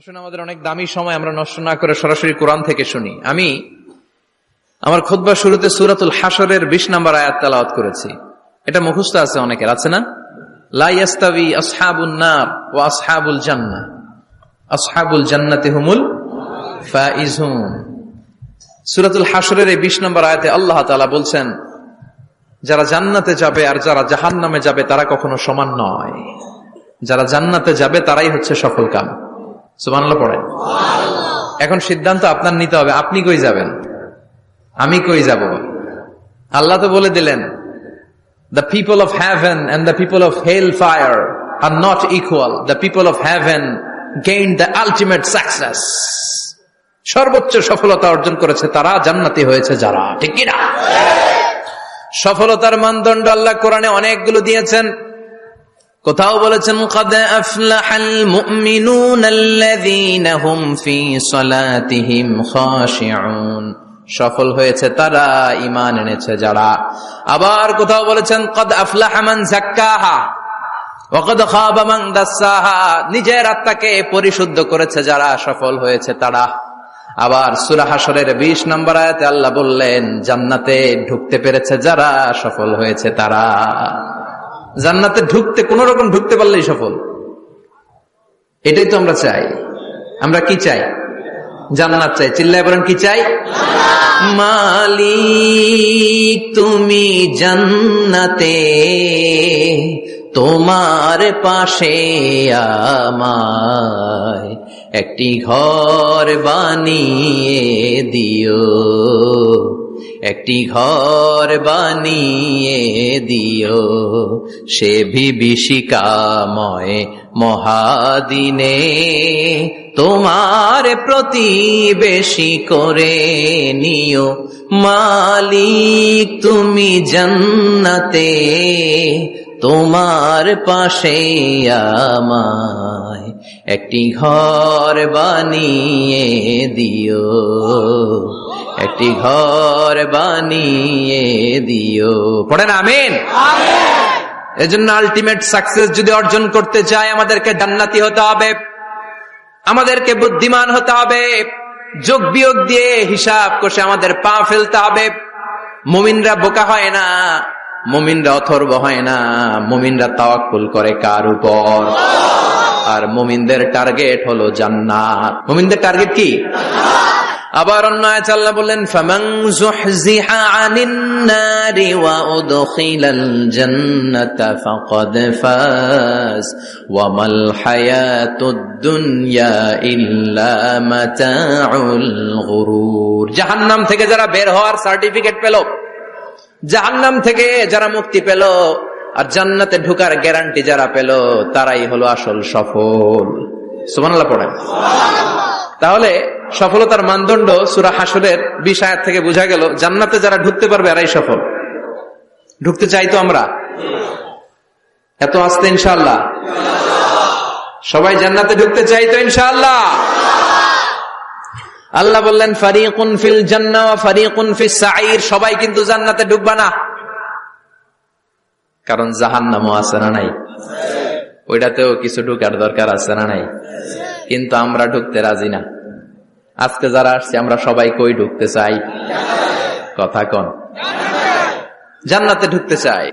আসলে আমাদের অনেক দামি সময় আমরা নষ্ট না করে সরাসরি কোরআন থেকে শুনি। আমি আমার খুতবার শুরুতে সূরাতুল হাশরের 20 নম্বর আয়াত তেলাওয়াত করেছি। এটা মুখস্থ আছে অনেকের, আছে না? লা ইয়াস্তাবি আসহাবুন নার ওয়া আসহাবুল জান্নাহ, আসহাবুল জান্নাতি হুমুল ফাইজুন। সূরাতুল হাশরের এই 20 নম্বর আয়াতে আল্লাহ তাআলা বলছেন, যারা জান্নাতে যাবে আর যারা জাহান্নামে যাবে তারা কখনো সমান নয়। যারা জান্নাতে যাবে তারাই হচ্ছে সফল কাম। সুবহানাল্লাহ পড়েন। এখন সিদ্ধান্ত আপনার নিতে হবে, আপনি কই যাবেন, আমি কই যাব। আল্লাহ তো বলে দিলেন, the people of heaven and the people of hellfire are not equal. The people of heaven gained the ultimate success. সর্বোচ্চ সফলতা অর্জন করেছে তারা, জান্নাতি হয়েছে যারা। ঠিক কি না? সফলতার মানদণ্ড আল্লাহ কোরআনে অনেকগুলো দিয়েছেন। কোথাও বলেছেন, قد أفلح المؤمنون الذين هم في صلاتهم خاشعون, সফল হয়েছে তারা, ঈমান এনেছে যারা। আবার কোথাও বলেছেন, قد أفلح من زكاها وقد خاب من دساها, নিজের আত্মাকে পরিশুদ্ধ করেছে যারা, সফল হয়েছে তারা। আবার সূরা হাশরের 20 নম্বর আয়াতে আল্লাহ বললেন, জান্নাতে ঢুকতে পেরেছে যারা, সফল হয়েছে তারা। জান্নাতে ঢুকতে, কোন রকম ঢুকতে পারলেই সফল। এটাই তো আমরা চাই। আমরা কি চাই? জান্নাত চাই। চিল্লায় বলেন, কি চাই? মালিক তুমি জান্নাতে, তোমার পাশে আমায় একটি ঘর বানিয়ে দিও, একটি ঘর বানিয়ে দিও, সে বিভীষিকাময় মহাদিনে তোমার প্রতিবেশী করে নিও। মালিক তুমি জান্নাতে, তোমার পাশে আমায় একটি ঘর বানিয়ে দিও, একটি ঘর বানিয়ে দিও। পড়েন আমিন। এজন্য আলটিমেট সাকসেস যদি অর্জন করতে চাই, আমাদেরকে জান্নাতি হতে হবে, আমাদেরকে বুদ্ধিমান হতে হবে, যোগ বিয়োগ দিয়ে হিসাব কষে আমাদের পা ফেলতে হবে। মুমিনরা বোকা হয় না, মুমিনরা অথর্ব হয় না, মুমিনরা তাওয়াক্কুল করে কার উপর? আর মুমিনদের টার্গেট হলো জান্নাত। মুমিনদের টার্গেট কি? আবার অন্য আয়াতে আল্লাহ বললেন, ফামান যুহজিহা আনিন নারি ওয়া উদখিলাল জান্নাতা ফাকাদ ফাজ ওয়া মাল হায়াতুদ দুনিয়া ইল্লা মাতাউল গুরুর। জাহান্নাম থেকে যারা বের হওয়ার সার্টিফিকেট পেল, জাহান্নাম থেকে যারা মুক্তি পেল, আর জান্নাতে ঢোকার গ্যারান্টি যারা পেল, তারাই হলো আসল সফল। সুবহানাল্লাহ পড়েন। তাহলে সফলতার মানদণ্ড সূরা হাশরের 20 আয়াত থেকে বোঝা গেল, জান্নাতে যারা ঢুকতে পারবে এরাই সফল। ঢুকতে চাই তো আমরা? এত আস্তে ইনশাআল্লাহ? সবাই জান্নাতে ঢুকতে চাই তো ইনশাআল্লাহ? আল্লাহ বললেন, ফারিকুন ফিল জান্নাহ ওয়া ফারিকুন ফিস সাঈর। সবাই কিন্তু জান্নাতে ঢুকবে না, কারণ জাহান্নামও আছে না নাই? ওইটাতেও কিছু ঢুকার দরকার আছে না নাই? কিন্তু আমরা ঢুকতে রাজি না। আজকে যারা আসছে আমরা সবাই কই ঢুকতে চাই? কথা কন। জান্নাতে ঢুকতে চাই।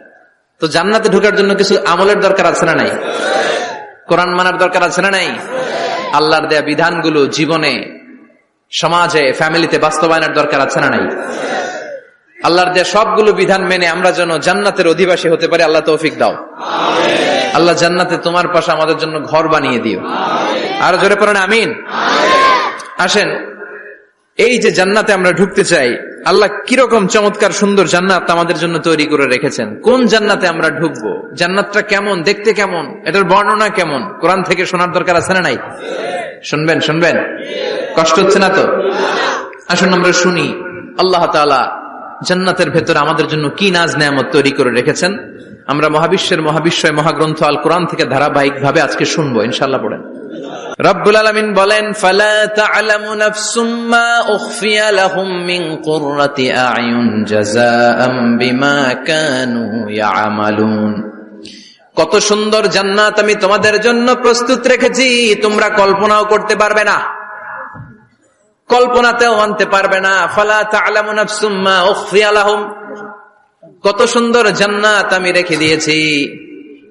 তো জান্নাতে ঢুকার জন্য কিছু আমলের দরকার আছে না নাই? কোরআন মানার দরকার আছে না নাই? আল্লাহর দেয়া বিধানগুলো জীবনে, সমাজে, ফ্যামিলিতে বাস্তবায়নের দরকার আছে না নাই? আল্লাহর দেয়া সবগুলো বিধান মেনে আমরা যেন জান্নাতের অধিবাসী হতে পারি, আল্লাহ তৌফিক দাও। আল্লাহ জান্নাতে তোমার পাশে আমাদের জন্য ঘর বানিয়ে দিও। আর জোরে পড়েন আমিন। আসেন, এই যে জান্নাতে আমরা ঢুকতে চাই, আল্লাহ কিরকম চমৎকার সুন্দর জান্নাত আমাদের জন্য তৈরি করে রেখেছেন। কোন জান্নাতে আমরা ঢুকবো, জান্নাতটা কেমন, দেখতে কেমন, এটার বর্ণনা কেমন, কোরআন থেকে শোনার দরকার আছে না নাই? শুনবেন, শুনবেন? কষ্ট হচ্ছে না তো? আসুন আমরা শুনি আল্লাহ তাআলা জান্নাতের ভেতরে আমাদের জন্য কি নাজ নেয়ামত তৈরি করে রেখেছেন। আমরা মহাবিশ্বের মহাবিশ্বয় মহাগ্রন্থ আল কোরআন থেকে ধারাবাহিক ভাবে আজকে শুনবো ইনশাআল্লাহ। পড়েন। রব্বুল আলামিন বলেন, ফালা তা'লামু নাফসুম মা উখফিয়া লাহুম মিন কুররাতি আ'য়ুন জাযাআম বিমা কানু ইয়া'মালুন। কত সুন্দর জান্নাত আমি তোমাদের জন্য প্রস্তুত রেখেছি, তোমরা কল্পনাও করতে পারবে না, কল্পনাতেও আনতে পারবে না। ফালা তা'লামু নাফসুম মা উখফিয়া লাহুম, কত সুন্দর জান্নাত আমি রেখে দিয়েছি,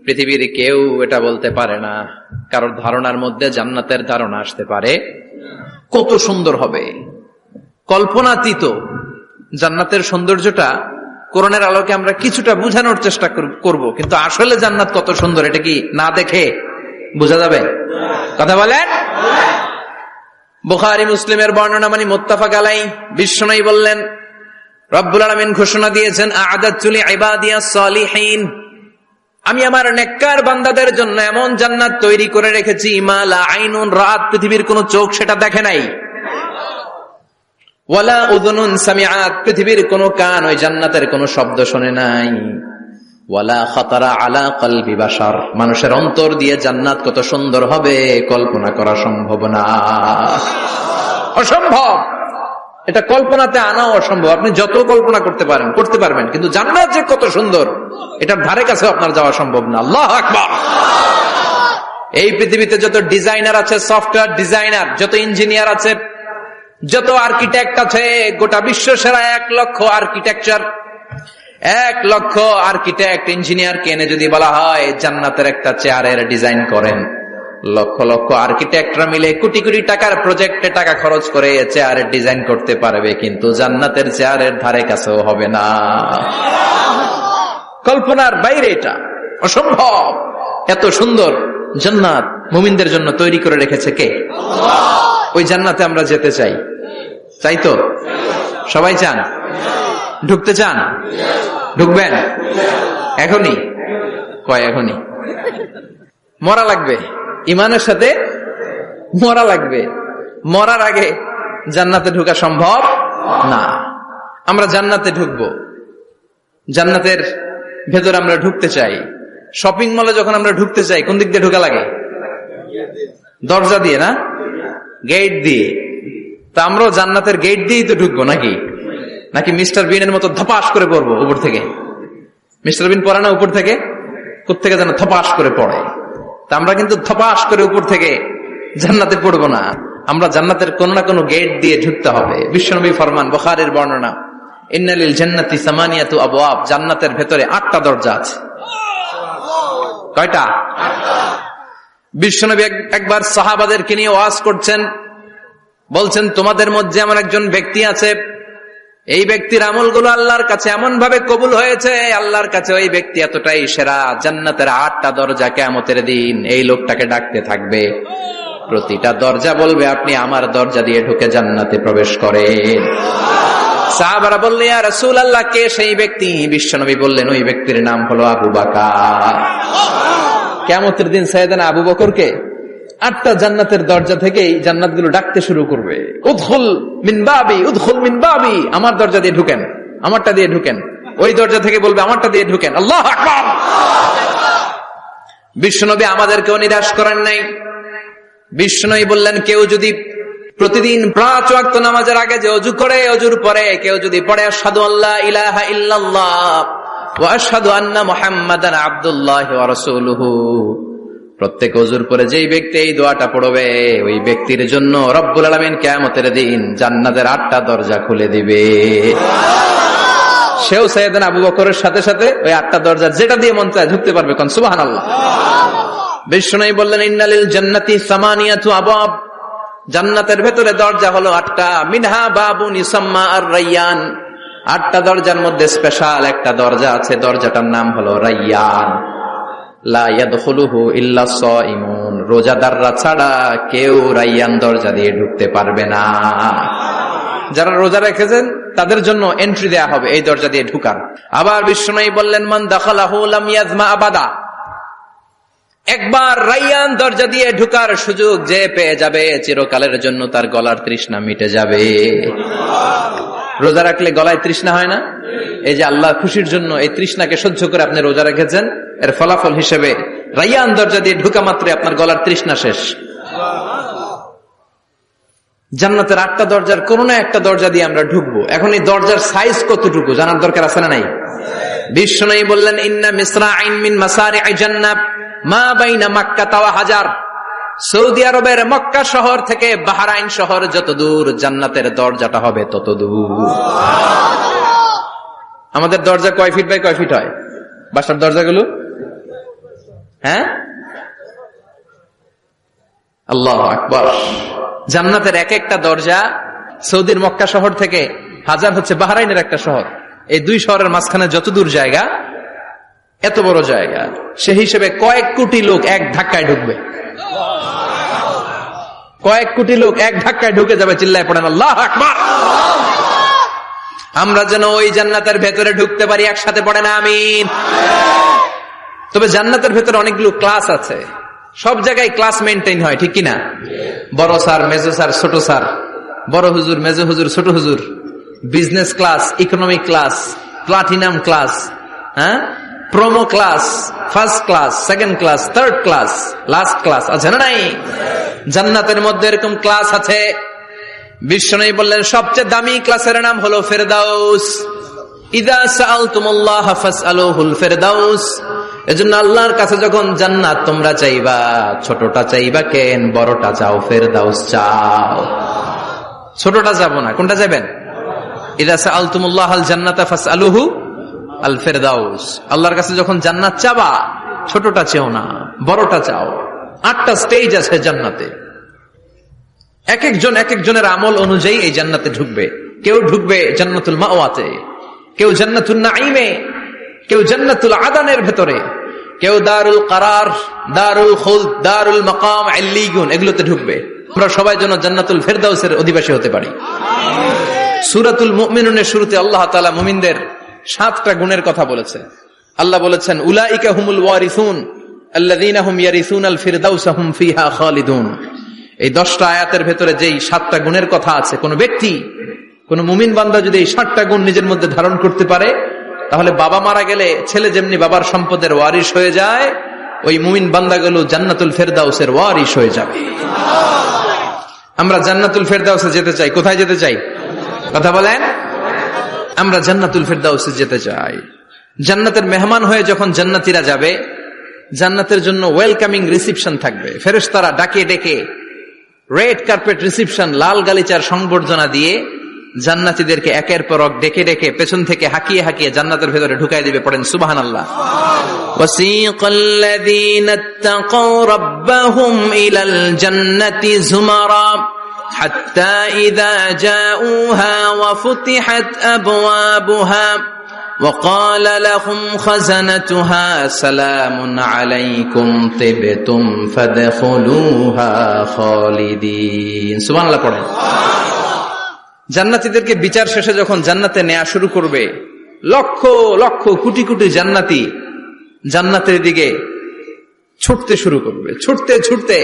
পৃথিবীর কেউ এটা বলতে পারে না। কারোর ধারণার মধ্যে জান্নাতের ধারণা আসতে পারে কত সুন্দর হবে, কল্পনাতীত। জান্নাতের সৌন্দর্যটা কোরআনের আলোকে আমরা কিছুটা বোঝানোর চেষ্টা করব, কিন্তু আসলে জান্নাত কত সুন্দর এটা কি না দেখে বোঝা যাবে? কথা বলেন। বুখারী মুসলিমের বর্ণনা মানে মুত্তাফাক আলাইহি, বিশ্বনবী বললেন, রব্বুল আলামিন ঘোষণা দিয়েছেন, আ'আদাতু লিইবাদিয়াস সালিহিন, আমি আমার নেককার বান্দাদের জন্য এমন জান্নাত তৈরি করে রেখেছি, মা লা আইনুন রাআত, পৃথিবীর কোন চোখ সেটা দেখে নাই, ওয়ালা উযুনুন সামিআত, পৃথিবীর কোন কান ওই জান্নাতের কোন শব্দ শুনে নাই, ওয়ালা খাতারা আলা কলবি বাশার, মানুষের অন্তর দিয়ে জান্নাত কত সুন্দর হবে কল্পনা করা সম্ভব না, অসম্ভব। এটা কল্পনাতে আনাও অসম্ভব, আপনি যত কল্পনা করতে পারবেন, কিন্তু জান্নাত যে কত সুন্দর এটার ধারে কাছে আপনার যাওয়া সম্ভব না। আল্লাহু আকবার। এই পৃথিবীতে যত ডিজাইনার আছে, সফটওয়্যার ডিজাইনার, যত ইঞ্জিনিয়ার আছে, যত আর্কিটেক্ট আছে, গোটা বিশ্ব সেরা 1 লক্ষ আর্কিটেকচার, 1 লক্ষ আর্কিটেক্ট ইঞ্জিনিয়ারকে এনে যদি বলা হয় জান্নাতের একটা চেয়ারের ডিজাইন করেন, লক্ষ লক্ষ আর্কিটেক্টরা মিলে কোটি কোটি টাকার প্রজেক্টে টাকা খরচ করে চেয়ারের ডিজাইন করতে পারবে, কিন্তু জান্নাতের চেয়ারের ধারে কাছেও হবে না। কল্পনার বাইরে, এটা অসম্ভব। এত সুন্দর জান্নাত মুমিনদের জন্য তৈরি করে রেখেছে কে? ওই জান্নাতে আমরা যেতে চাই, চাই তো? সবাই চান? ঢুকতে চান? ঢুকবেন এখনই? কয় এখনই? মরা লাগবে, ইমানের সাথে মরা লাগবে। মরার আগে জান্নাতে ঢোকা সম্ভব না। আমরা জান্নাতে ঢুকবো, জান্নাতের ভেতর আমরা ঢুকতে চাই। শপিং মলে যখন আমরা ঢুকতে চাই কোন দিক দিয়ে ঢোকা লাগে? দরজা দিয়ে না, গেট দিয়ে। তা আমরাও জান্নাতের গেট দিয়েই তো ঢুকবো নাকি? নাকি মিস্টার বিনের মতো ধপাস করে পড়বো উপর থেকে? মিস্টার বিন পড়ে না উপর থেকে? কোত্থেকে যেন ধপাস করে পড়ে। তা আমরা কিন্তু ধপাস করে উপর থেকে জান্নাতে পড়বো না, আমরা জান্নাতের কোন না কোনো গেট দিয়ে ঢুকতে হবে। বিশ্বনবী ফরমান, বুখারীর বর্ণনা, ইন্নালিল জান্নাতি সামানিয়াতু আবওয়াব, জান্নাতের ভেতরে 8টা দরজা আছে। কয়টা? বিশ্বনবী একবার সাহাবাদেরকে নিয়ে ওয়াজ করছেন, বলছেন, তোমাদের মধ্যে এমন একজন ব্যক্তি আছে, এই ব্যক্তির আমলগুলো আল্লাহর কাছে এমন ভাবে কবুল হয়েছে, আল্লাহর কাছে ওই ব্যক্তি এতটাই সেরা, জান্নাতের 8টা দরজা কিয়ামতের দিন এই লোকটাকে ডাকতে থাকবে। প্রতিটা দরজা বলবে, আপনি আমার দরজা দিয়ে ঢুকে জান্নাতে প্রবেশ করেন। সাহাবারা বললেন, ইয়া রাসূলুল্লাহ, কে সেই ব্যক্তি? বিশ্বনবী বললেন, ওই ব্যক্তির নাম হলো আবু বকর। কিয়ামতের দিন সাইয়েদনা আবু বকরকে 8টা জান্নাতের দরজা থেকেই জান্নাতগুলো ডাকতে শুরু করবে, উদখুল মিন বাবি, উদখুল মিন বাবি, আমার দরজা দিয়ে ঢুকেন, আমারটা দিয়ে ঢুকেন। ওই দরজা থেকে বলবে, আমারটা দিয়ে ঢুকেন। আল্লাহু আকবার। বিশ্বনবী আমাদেরকেও নিরাশ করেন নাই। বিশ্বনবী বললেন, কেউ যদি প্রতিদিন 5 ওয়াক্ত নামাজের আগে যে ওযু করে, ওযুর পরে কেউ যদি পড়ে আশহাদু আল্লা ইলাহা ইল্লাল্লাহ ওয়া আশহাদু আন্না মুহাম্মাদান আবদুল্লাহি ওয়া রাসূলুহু, প্রত্যেক ওযুর পরে যেই ব্যক্তি এই দোয়াটা পড়বে, ওই ব্যক্তির জন্য রব্বুল আলামিন কিয়ামতের দিন জান্নাতের 8টা দরজা খুলে দিবে। সেও সাইয়েদনা আবু বকরের সাথে সাথে ওই 8টা দরজা যেটা দিয়ে মন চায় ঢুকতে পারবে। কোন সুবহানাল্লাহ। বিশ্বনবী বললেন, ইন্নালিল জান্নাতি সামানিয়াতু আবওয়াব, জান্নাতের ভেতরে দরজা হলো 8টা, মিনহা বাবুন ইউসাম্মা আর-রায়্যান, 8টা দরজার মধ্যে স্পেশাল একটা দরজা আছে, দরজাটার নাম হলো রায়্যান। লা ইয়াদখুলুহু ইল্লা সাইমুন, রোজাদাররা ছাড়া কেউ রায়্যান দরজা দিয়ে ঢুকতে পারবে না। যারা রোজা রেখেছেন তাদের জন্য এন্ট্রি দেয়া হবে এই দরজা দিয়ে ঢুকার। আবার বিশ্বনবী বললেন, মান দাখালাহু লাম ইয়াজমা আবাদা, একবার রায়্যান দরজা দিয়ে ঢুকার সুযোগ যে পেয়ে যাবে, চিরকালের জন্য তার গলার তৃষ্ণা মিটে যাবে। রোজা রাখলে গলায় তৃষ্ণা হয় না? এই যে আল্লাহ খুশির জন্য এই তৃষ্ণাকে সহ্য করে আপনি রোজা রেখেছেন, এর ফলাফল হিসেবে রায়্যান দরজা দিয়ে ঢুকা মাত্রই আপনার গলার তৃষ্ণা শেষ। জান্নাতের 8টা দরজার কোন না একটা দরজা দিয়ে আমরা ঢুকবো। এখন এই দরজার সাইজ কতটুকু জানার দরকার আছে না নাই? বিশ্বনবী বললেন, ইন্না মিসরাইন মিন মাসারি'i জান্নাহ মা বাইনা মাক্কাহ ওয়া হাজার। সৌদি আরবের মক্কা শহর থেকে বাহরাইন শহর যত দূর, জান্নাতের দরজাটা হবে তত দূর। আমাদের দরজা কয় ফিট বাই কয় ফিট হয় বাসার দরজাগুলো? হ্যাঁ, আল্লাহু আকবার। জান্নাতের এক একটা দরজা সৌদির মক্কা শহর থেকে হাজার হচ্ছে বাহরাইনের একটা শহর। এই দুই শহরের মাঝখানে যত দূর জায়গা, এত বড় জায়গা, সে হিসেবে কয়েক কোটি লোক এক ধাক্কায় ঢুকবে। কয়েক কোটি লোক এক ধাক্কায় ঢুকে যাবে। চিল্লায় পড়েন আল্লাহু আকবার। আমরা যেন ওই জান্নাতের ভেতরে ঢুকতে পারি, একসাথে পড়েন আমিন। তবে জান্নাতের ভেতরে অনেকগুলো ক্লাস আছে, সব জায়গায় ক্লাস মেনটেন হয়, ঠিক কিনা? বড় স্যার, মেজো স্যার, ছোট স্যার, বড় হুজুর, মেজো হুজুর, ছোট হুজুর, business class, economic class, platinum class, হ্যাঁ, promo class, first class, second class, third class, last class আছে না নাই? জান্নাতের মধ্যে এরকম ক্লাস আছে। বিশ্বনবী বললেন, সবচেয়ে দামি ক্লাসের নাম হলো ফেরদাউস। ইযা সাআলতুমুল্লাহ ফাসআলুহুল ফেরদাউস। এজন্য আল্লাহর কাছে যখন জান্নাত তোমরা চাইবা, ছোটটা চাইবা কেন, বড়টা চাও, ফেরদাউস চাও। ছোটটা যাবো না, কোনটা যাবেন? ইযা সাআলতুমুল্লাহাল জান্নাতা ফাসআলুহু আল ফেরদাউস। আল্লাহর কাছে যখন জান্নাত চাবা, ছোটটা চেও না, বড়টা চাও। 8টা স্টেজ আছে জান্নাতে। এক একজন এক একজনের আমল অনুযায়ী এই জান্নাতে ঢুকবে। কেউ ঢুকবে জান্নাতুল মাওয়াতে, কেউ জান্নাতুল নাঈমে, কেউ জান্নাতুল আদানের ভেতরে, কেউ দারুল কারার, দারুল খুলদ, দারুল মাকাম, আল্লিগুন, এগুলোতে ঢুকবে। আমরা সবাই যেন জান্নাতুল ফেরদাউসের অধিবাসী হতে পারি। সূরাতুল মুমিনুনের শুরুতে আল্লাহ তাআলা মুমিনদের 7টা গুণের কথা বলেছে। আল্লাহ বলেছেন, উলাইকা হুমুল ওয়ারিসুন আল্লাযীনা হুম ইয়ারিসুনাল ফিরদাউসা হুম ফিহা খালিদুন। এই 10টা আয়াতের ভেতরে যেই 7টা গুণের কথা আছে, কোন ব্যক্তি, কোন মুমিন বান্দা যদি এই 7টা গুণ নিজের মধ্যে ধারণ করতে পারে, তাহলে বাবা মারা গেলে ছেলে যেমনি বাবার সম্পদের ওয়ারিশ হয়ে যায়, ওই মুমিন বান্দাগুলো জান্নাতুল ফেরদাউসের ওয়ারিশ হয়ে যাবে। আমরা জান্নাতুল ফেরদাউসে যেতে চাই। কোথায় যেতে চাই? কথা বলেন। আমরা জান্নাতুল ফেরদাউসে যেতে চাই। জান্নাতের মেহমান হয়ে যখন জান্নাতীরা যাবে, জান্নাতের জন্য ওয়েলকামিং রিসিপশন থাকবে। ফেরেশতারা ডাকে ডেকে রেড কার্পেট রিসিপশন, লাল গালিচার সংবর্ধনা দিয়ে জান্নাতীদেরকে একের পর এক ডেকে ডেকে পেছন থেকে হাঁকিয়ে হাঁকিয়ে জান্নাতের ভেতরে ঢুকাই দিবে। পড়েন সুবহানাল্লাহ। ওয়াসিকাল্লাযীনা ইত্তাকাউ রাব্বাহুম ইলাল জান্নাতি যুমারা হাত্তা ইযা জাউহা ওয়া ফুতিহাত আবওয়াবুহা وقال لهم خزنتها سلام عليكم طبتم فادخلوها خالدين। সুবহানাল্লাহ পড়েন। জান্নাতীদেরকে বিচার শেষে যখন জান্নাতে নেওয়া শুরু করবে, লক্ষ লক্ষ কোটি কোটি জান্নাতি জান্নাতের দিকে ছুটতে শুরু করবে। ছুটতে ছুটতে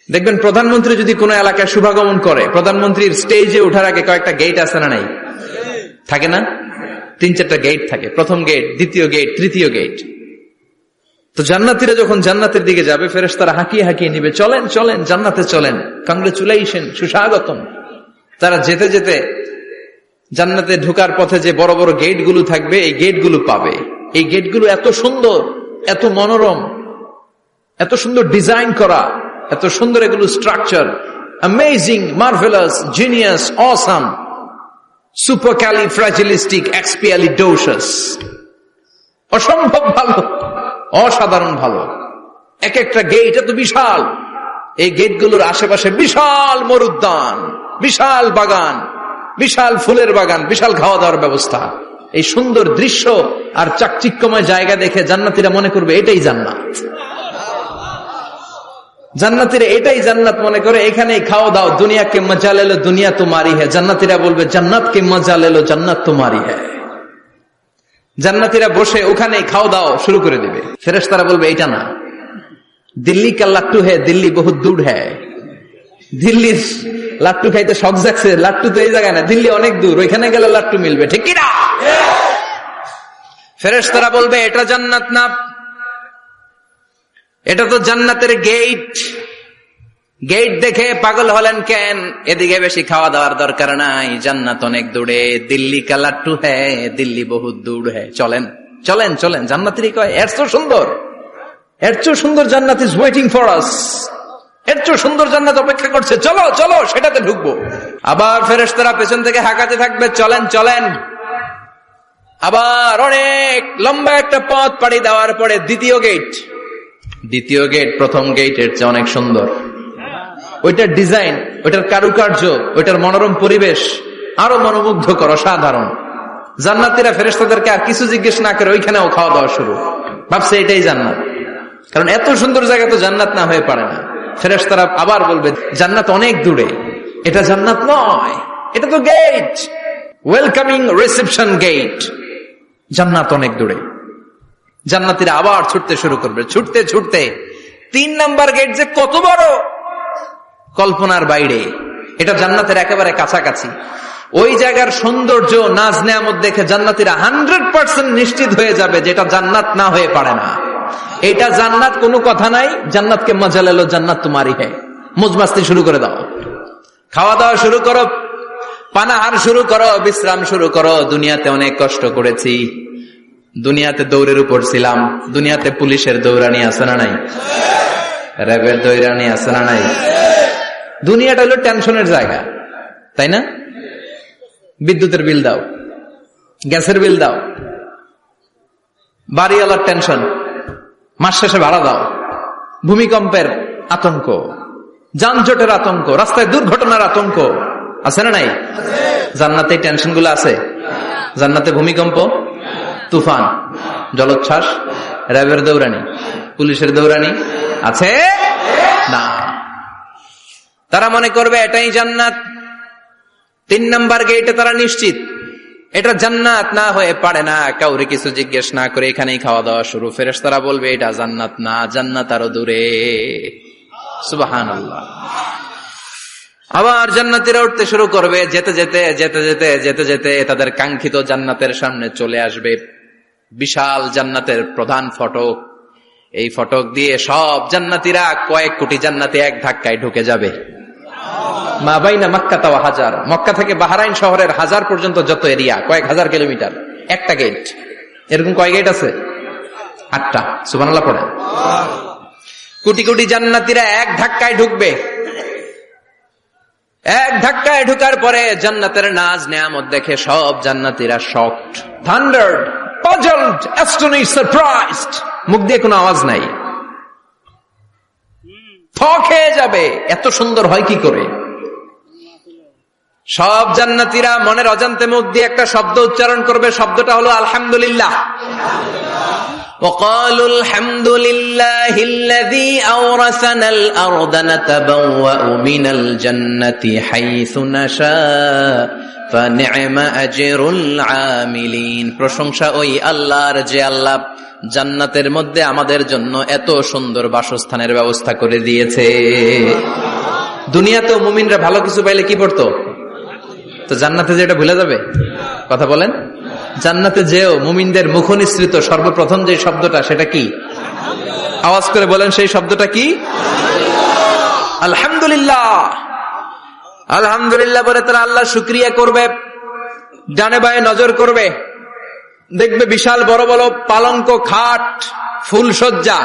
দেখবেন, প্রধানমন্ত্রী যদি কোনো এলাকায় শুভাগমন করে, প্রধানমন্ত্রীর স্টেজে ওঠার আগে কয়েকটা গেট আছে না নাই? থাকে না? 3-4টা গেট থাকে। প্রথম গেট, দ্বিতীয় গেট, তৃতীয় গেট। তো জান্নাতীরা যখন জান্নাতের দিকে যাবে, ফেরেশতারা হাঁকিয়ে হাঁকিয়ে নিবে, চলেন চলেন, জান্নাতে চলেন, কংগ্রেচুলেশন, সুস্বাগতম। তারা যেতে যেতে জান্নাতে ঢোকার পথে যে বড় বড় গেটগুলো থাকবে, এই গেটগুলো পাবে। এই গেটগুলো এত সুন্দর, এত মনোরম, এত সুন্দর ডিজাইন করা, এত সুন্দর এগুলো structure, amazing, marvellous, genius, awesome, supercalifragilisticexpialidocious, অসম্ভব ভালো, অসাধারণ ভালো। এক একটা গেট এত বিশাল। এই গেটগুলোর আশেপাশে বিশাল মরুদ্যান, বিশাল বাগান, বিশাল ফুলের বাগান, বিশাল খাওয়া দাওয়ার ব্যবস্থা। এই সুন্দর দৃশ্য আর চাকচিক্যময় জায়গা দেখে জান্নাতীরা মনে করবে এটাই জান্নাত। জান্নাতীরা এটাই জান্নাত মনে করে, এখানেই খাওয়া দাও। দুনিয়া কে মজা লে লো, দুনিয়া তোমারি হ্যায়। জান্নাতীরা বলবে জান্নাত কে মজা লে লো, জান্নাত তোমারি হ্যায়। জান্নাতীরা বসে ওখানেই খাওয়া দাও শুরু করে দিবে। ফেরেশতারা বলবে এটা না, দিল্লি কা লাট্টু হ্যায়, দিল্লি বহুত দূর হ্যায়। দিল্লির লাট্টু খাইতে শখ জাগছে, লাট্টু তো এই জায়গায় না, দিল্লি অনেক দূর, ওইখানে গেলে লাট্টু মিলবে, ঠিক কিনা? ফেরেশতারা বলবে এটা জান্নাত না, এটা তো জান্নাতের গেট। গেট দেখে পাগল হলেন কেন? এদিকে বেশি খাওয়া দাওয়ার দরকার নাই, জান্নাত অনেক দূরে। দিল্লি কা লাট্টু হ্যায়, দিল্লি বহুত দূর হ্যায়। চলেন চলেন চলেন। জান্নাতিরই কয় এর চেয়ে সুন্দর, এর চেয়ে সুন্দর জান্নাত ইজ ওয়েটিং ফর আস, এর চেয়ে সুন্দর জান্নাত অপেক্ষা করছে, চলো চলো সেটাতে ঢুকবো। আবার ফেরেশতারা পেছন থেকে হাঁকাতে থাকবে, চলেন চলেন। আবার অনেক লম্বা একটা পথ পাড়ি দেওয়ার পরে দ্বিতীয় গেট প্রথম গেটের চেয়ে অনেক সুন্দর। ওইটার ডিজাইন, ওইটার কারুকার্য, ওইটার মনোরম পরিবেশ আরো মনোমুগ্ধকর, অসাধারণ। জান্নাতীরা ফেরেশতাদেরকে আর কিছু জিজ্ঞেস না করে ওইখানেও খাওয়া দাওয়া শুরু। ভাবছে এটাই জান্নাত, কারণ এত সুন্দর জায়গা তো জান্নাত না হয়ে পারে না। ফেরেশতারা আবার বলবে জান্নাত অনেক দূরে, এটা জান্নাত নয়, এটা তো গেট, ওয়েলকামিং রিসেপশন গেট, জান্নাত অনেক দূরে। জান্নাতীরা আবার ছুটতে শুরু করবে, ছুটতে ছুটতে 3 নাম্বার গেট যে কত বড়, কল্পনার বাইরে। এটা জান্নাতের একেবারে কাছাকাছি। ওই জায়গার সৌন্দর্য, নাজ নেয়ামত দেখে জান্নাতীরা 100% নিশ্চিত হয়ে যাবে যেটা জান্নাত না হয়ে পারে না। এটা জান্নাত, কোনো কথা নাই। জান্নাতকে মজা লেলো, জান্নাত তোমারই হ্যায়। মজমাস্তি শুরু করে দাও, খাওয়া দাওয়া শুরু করো, পানাহার শুরু করো, বিশ্রাম শুরু করো। দুনিয়াতে অনেক কষ্ট করেছি, দুনিয়াতে দৌড়ের উপর ছিলাম, দুনিয়াতে পুলিশের দৌড়ানি আছে না নাই, র্যাবের দৌড়ানি আছে না নাই। দুনিয়াটা হলো টেনশনের জায়গা, তাই না? বিদ্যুতের বিল দাও, গ্যাসের বিল দাও, বাড়িওয়ালার টেনশন, মাস শেষে ভাড়া দাও, ভূমিকম্পের আতঙ্ক, যানজটের আতঙ্ক, রাস্তায় দুর্ঘটনার আতঙ্ক আছে না নাই? জান্নাতে এই টেনশন গুলো আছে? জান্নাতে ভূমিকম্প, তুফান, জলোচ্ছ্বাস, র্যাবের দৌড়ানি, পুলিশের দৌড়ানি আছে না। তারা মনে করবে এটাই জান্নাত। 3 নাম্বার গেটে তারা নিশ্চিত এটা জান্নাত না হয়ে পারে না। কাউরে কিছু জিজ্ঞেস না করে এখানেই খাওয়া দাওয়া শুরু। ফেরেশতারা বলবে এটা জান্নাত না, জান্নাত আরো দূরে। সুবহানাল্লাহ। আবার জান্নাতীরা উঠতে শুরু করবে, যেতে যেতে যেতে যেতে যেতে যেতে তাদের কাঙ্ক্ষিত জান্নাতের সামনে চলে আসবে। বিশাল জান্নাতের প্রধান ফটক। এই ফটক দিয়ে সব জান্নাতীরা, কয়েক কোটি জান্নাতি এক ধাক্কায় ঢুকে যাবে। মা বাইনা মক্কা ওয়া হাজার, মক্কা থেকে বাহরাইন শহরের হাজার পর্যন্ত যত এরিয়া, কয়েক হাজার কিলোমিটার, একটা গেট। এরকম কয় গেট আছে? 8টা। সুবহানাল্লাহ পড়েন। কোটি কোটি জান্নাতীরা এক ধাক্কায় ঢুকবে। এক ধাক্কায় ঢুকার পরে জান্নাতের নাজ নেয়ামত দেখে সব জান্নাতীরা শকড, থান্ডার্ড, পাজলড, অ্যাস্টনিশড, সারপ্রাইজড। মুখ দিয়ে কোনো আওয়াজ নাই, থক হয়ে যাবে। এত সুন্দর হয় কি করে? সব জান্নাতীরা মনের অজান্তে মুখ দিয়ে একটা শব্দ উচ্চারণ করবে। শব্দটা হলো আলহামদুলিল্লাহ। وقالوا الحمد لله الذي أورثنا الأرض نتبوأ من الجنة حيث نشاء فنعم أجر العاملين। প্রশংসা ওই আল্লাহর যে আল্লাহ জান্নাতের মধ্যে আমাদের জন্য এত সুন্দর বাসস্থানের ব্যবস্থা করে দিয়েছে। দুনিয়াতেও মুমিনরা ভালো কিছু পাইলে কি পড়তো? তো জান্নাতে যে এটা ভুলে যাবে? কথা বলেন। জান্নাতে যেও মুমিনদের মুখ নিঃসৃত সর্বপ্রথম যে শব্দটা, সেটা কি? আওয়াজ করে বলেন, সেই শব্দটা কি? আলহামদুলিল্লাহ। আলহামদুলিল্লাহ বলে তারা আল্লাহ শুকরিয়া করবে, ডানে বায়ে নজর করবে, দেখবে বিশাল বড় বড় পালঙ্ক, খাট, ফুলসজ্জা,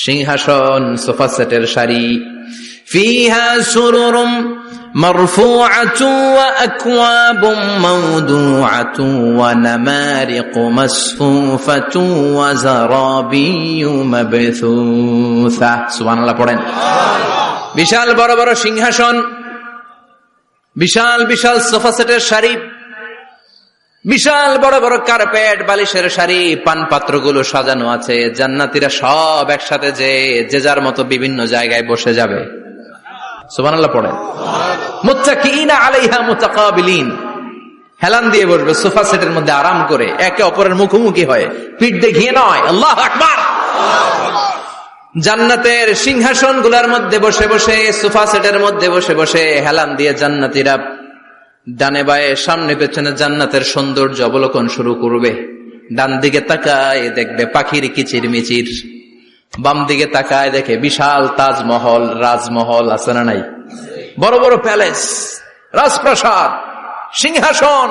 সিংহাসন, সোফা সেটের সারি। ফিহা সুরুরুম মারফুআতু ওয়া আকওয়াবুম মাওদুআতু ওয়া নামারিকু মাসফুফাতু ওয়া যারাবিয়্যু মাবথুসা। সুবহানাল্লাহ পড়েন। বিশাল বড় বড় সিংহাসন, বিশাল বিশাল সোফা সেটের সারি, বিশাল বড় বড় কার্পেট, বালিশের সারি, পানপাত্রগুলো সাজানো আছে। জান্নাতীরা সব একসাথে যে যার মতো বিভিন্ন জায়গায় বসে যাবে। সুবহানাল্লাহ পড়েন। মুত্তাকিইনা আলাইহা মুতাকাবিলিন, হেলান দিয়ে বসবে সোফা সেটের মধ্যে আরাম করে, একে অপরের মুখোমুখি হয়ে, পিঠ দেখিয়ে নয়। আল্লাহু আকবার। জান্নাতের সিংহাসন গুলার মধ্যে বসে বসে, সোফা সেটের মধ্যে বসে বসে হেলান দিয়ে জান্নাতীরা ডানে বায়ে সামনে পেছনে জান্নাতের সৌন্দর্য অবলোকন শুরু করবে। ডান দিকে তাকায় দেখবে পাখির কিচির মিচির, বাম দিকে তাকায় দেখে বিশাল তাজমহল, রাজমহল আছে না নাই? বড় বড় প্যালেস, রাজপ্রাসাদ, সিংহাসন,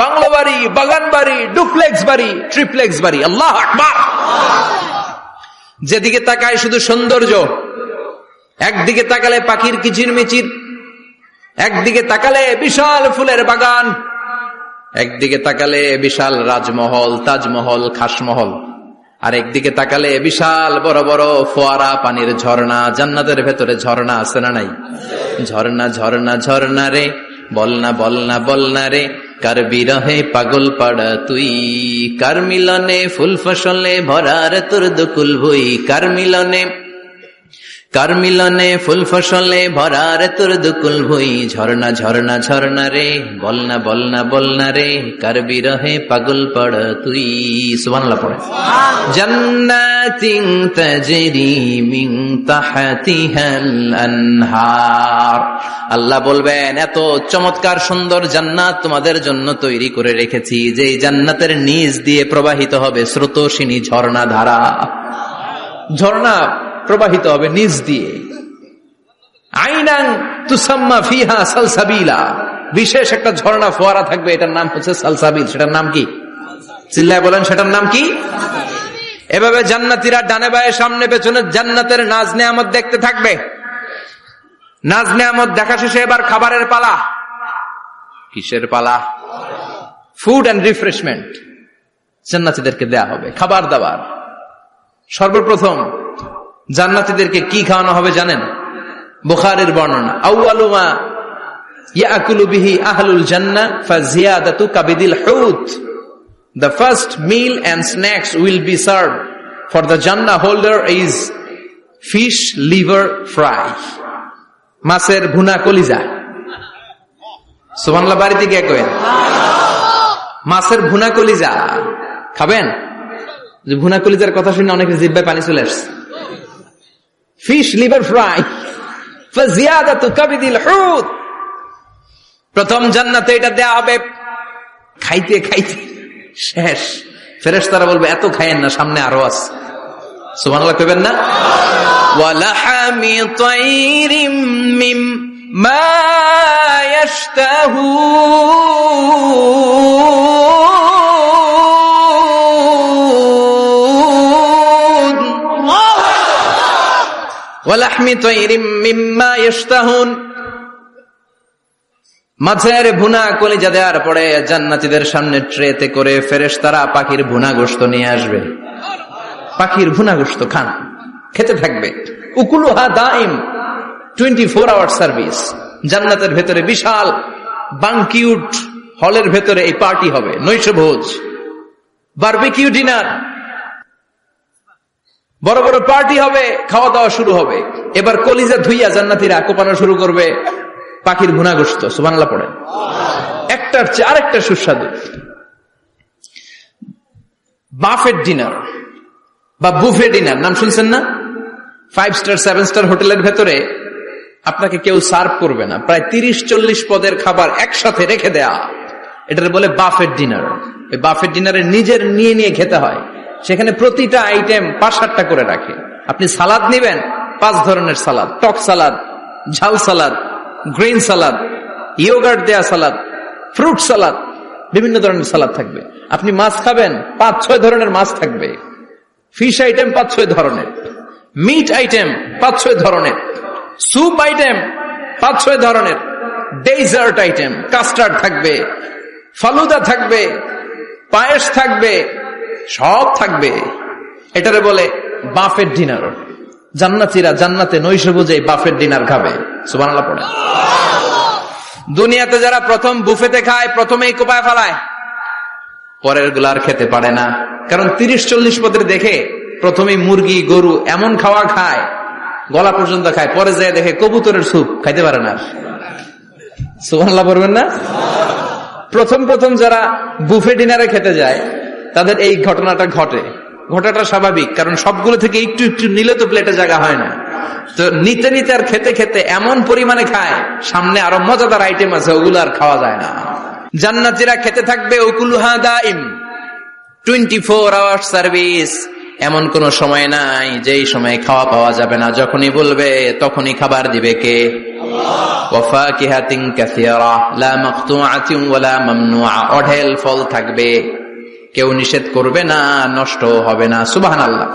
বাংলো বাড়ি, বাগান বাড়ি, ডুপ্লেক্স বাড়ি, ট্রিপ্লেক্স বাড়ি। আল্লাহু আকবার। যেদিকে তাকায় শুধু সৌন্দর্য। একদিকে তাকালে পাখির কিচিরমিচির, একদিকে তাকালে বিশাল ফুলের বাগান, একদিকে তাকালে বিশাল রাজমহল, তাজমহল, খাসমহল, আর একদিকে তাকালে বিশাল বড় বড় ফোয়ারা, পানির ঝর্ণা। জান্নাতের ভেতরে ঝর্ণা আছে না নাই? ঝর্ণা ঝর্ণা ঝর্ণা রে, বলনা বলনা বলনা রে, কার বিরহে পাগল পাড়া তুই, কার মিলনে ফুল ফসলে ভরার তোর দুকুল ভুই, কার মিলনে ফুল ফসলে ভরার তোর দুকুল ভুই। ঝর্ণা ঝর্ণা ঝর্ণা রে, বলনা বলনা বলনা রে, কার বিরহে পাগল পাড়া তুই। সুবহানাল্লাহ পড়ে। জান্নাতিন তাজরি মিন তাহতিহাল আনহার। আল্লাহ বলবেন, এত চমৎকার সুন্দর জান্নাত তোমাদের জন্য তৈরি করে রেখেছি, যে জান্নাতের নিচ দিয়ে প্রবাহিত হবে স্রোতস্বিনী ঝর্ণা ধারা। ঝর্ণা প্রবাহিত হবে নিচ দিয়ে। আইনাং তুসাম্মা ফিহা সালসাবিলা, বিশেষ একটা ঝর্ণা ফোয়ারা থাকবে, এটার নাম হচ্ছে সালসাবিল। সেটার নাম কি? চিল্লায় বলেন, সেটার নাম কি? এভাবে জান্নাতীরা ডানে বায়ে সামনে পেছনে জান্নাতের নাজ নেয়ামত দেখতে থাকবে। নাজ নেয়ামত দেখা শেষে এবার খাবারের পালা। কিসের পালা? ফুড এন্ড রিফ্রেশমেন্ট জান্নাতীদেরকে দেয়া হবে, খাবার দাবার। সর্বপ্রথম জান্নাতীদেরকে কি খাওয়ানো হবে জানেন? বুখারীর বর্ণনা, আউয়ালু মা ইয়াকুলু বিহি আহলুল জান্নাহ ফাজিয়াদাতু কাবিদিল হুত। The first meal and snacks will be served for the Jannah holder is fish liver fry, মাছের ভুনা কলিজা। সুবহানাল্লাহ, বাড়িতে গিয়ে কইেন মাছের ভুনা কলিজা খাবেন। যে ভুনা কলিজার কথা শুনে অনেকের জিহ্বায় পানি চলে আসছে। ফিশ লিভার ফ্রাই ফাজিয়াদাতু কাবিদিল হুত। প্রথম জান্নাতে এটা দেয়া হবে। খাইতে খাইতে শেষ। ফেরেশতারা বলবে, এত খায়েন না, সামনে আরো আছে। সুবহানাল্লাহ কইবেন না? ওয়ালাহামি তাইরিম মিম্মা ইয়াশতাহুন, ওয়ালাহমি তাইরিম মিম্মা ইয়াশতাহুন। মাছের ভুনা কলিজা দেওয়ার পরে জান্নাতীদের সামনে ট্রেতে করে ফেরেশতারা পাখির ভুনা গোশত নিয়ে আসবে। পাখির ভুনা গোশত খান, খেতে থাকবে। উকুলুহা দাইম, 24 আওয়ার সার্ভিস। জান্নাতের ভেতরে বিশাল বানকিউট হলের ভেতরে এই পার্টি হবে, নৈশভোজ, বারবিকিউ ডিনার, বড় বড় পার্টি হবে, খাওয়া দাওয়া শুরু হবে। এবার কলিজা ধুইয়া জান্নাতীরা কোপানো শুরু করবে পাখির ভুনা গোশত। সুবহানাল্লাহ পড়েন। একটার চেয়ে আরেকটা সুস্বাদু। বাফেট ডিনার বা বুফে ডিনার নাম শুনছেন না? 5 স্টার 7 স্টার হোটেলের ভেতরে আপনাকে কেউ সার্ভ করবে না, প্রায় 30-40 পদের খাবার একসাথে রেখে দেয়া, এটার বলে বাফেট ডিনার। এই বাফেট ডিনারে নিজের নিয়ে নিয়ে খেতে হয়। সেখানে প্রতিটা আইটেম 5-7টা করে রাখে। আপনি সালাদ নিবেন, 5 ধরনের সালাদ, টক সালাদ, ঝাল সালাদ, গ্রিন সালাদ, ইয়োগার্ট দেয়া সালাদ, ফ্রুট সালাদ, বিভিন্ন ধরনের সালাদ থাকবে। আপনি মাছ খাবেন, 5-6 ধরনের মাছ থাকবে। ফিশ আইটেম 5-6 ধরনের, মিট আইটেম 5-6 ধরনের, স্যুপ আইটেম 5-6 ধরনের, ডেজার্ট আইটেম, কাস্টার্ড থাকবে, ফালুদা থাকবে, পায়েস থাকবে, সব থাকবে। এটারে বলে বাফেট ডিনার। জান্নাতীরা জান্নাতে নৈশভোজে বাফেট ডিনার খাবে। সুবহানাল্লাহ পড়ে। দুনিয়াতে যারা প্রথম বুফেতে খায়, প্রথমেই কোপায় ফেলায়, পরের গুলার খেতে পারে না। কারণ 30-40 পদের দেখে প্রথমেই মুরগি গরু এমন খাওয়া খায়, গলা পর্যন্ত খায়, পরে যায় দেখে কবুতরের স্যুপ খাইতে পারে না। সুবহানাল্লাহ পড়বেন না? প্রথম প্রথম যারা বুফে ডিনারে খেতে যায় তাদের এই ঘটনাটা ঘটে। ঘটাটা স্বাভাবিক, কারণ সবগুলো থেকে একটু একটু নিলে তো প্লেটে জায়গা হয় না। তো নিতে নিতে আর খেতে খেতে এমন পরিমাণে খায়, সামনে আরো মজাদার আইটেম আছে, ওগুলো আর খাওয়া যায় না। জান্নাতীরা খেতে থাকবে উকুলুহা দাইম, 24 আওয়ার সার্ভিস। এমন কোন সময় নাই যেই সময় খাওয়া পাওয়া যাবে না, যখনই বলবে তখনই খাবার দিবে কে? ওয়াফাকিহাতিন কাসীরা লা মাকতুআতিন ওয়ালা মামনুআ, অঢেল ফল থাকবে, কেউ নিষেধ করবে না, নষ্ট হবে না। সুবহানাল্লাহ।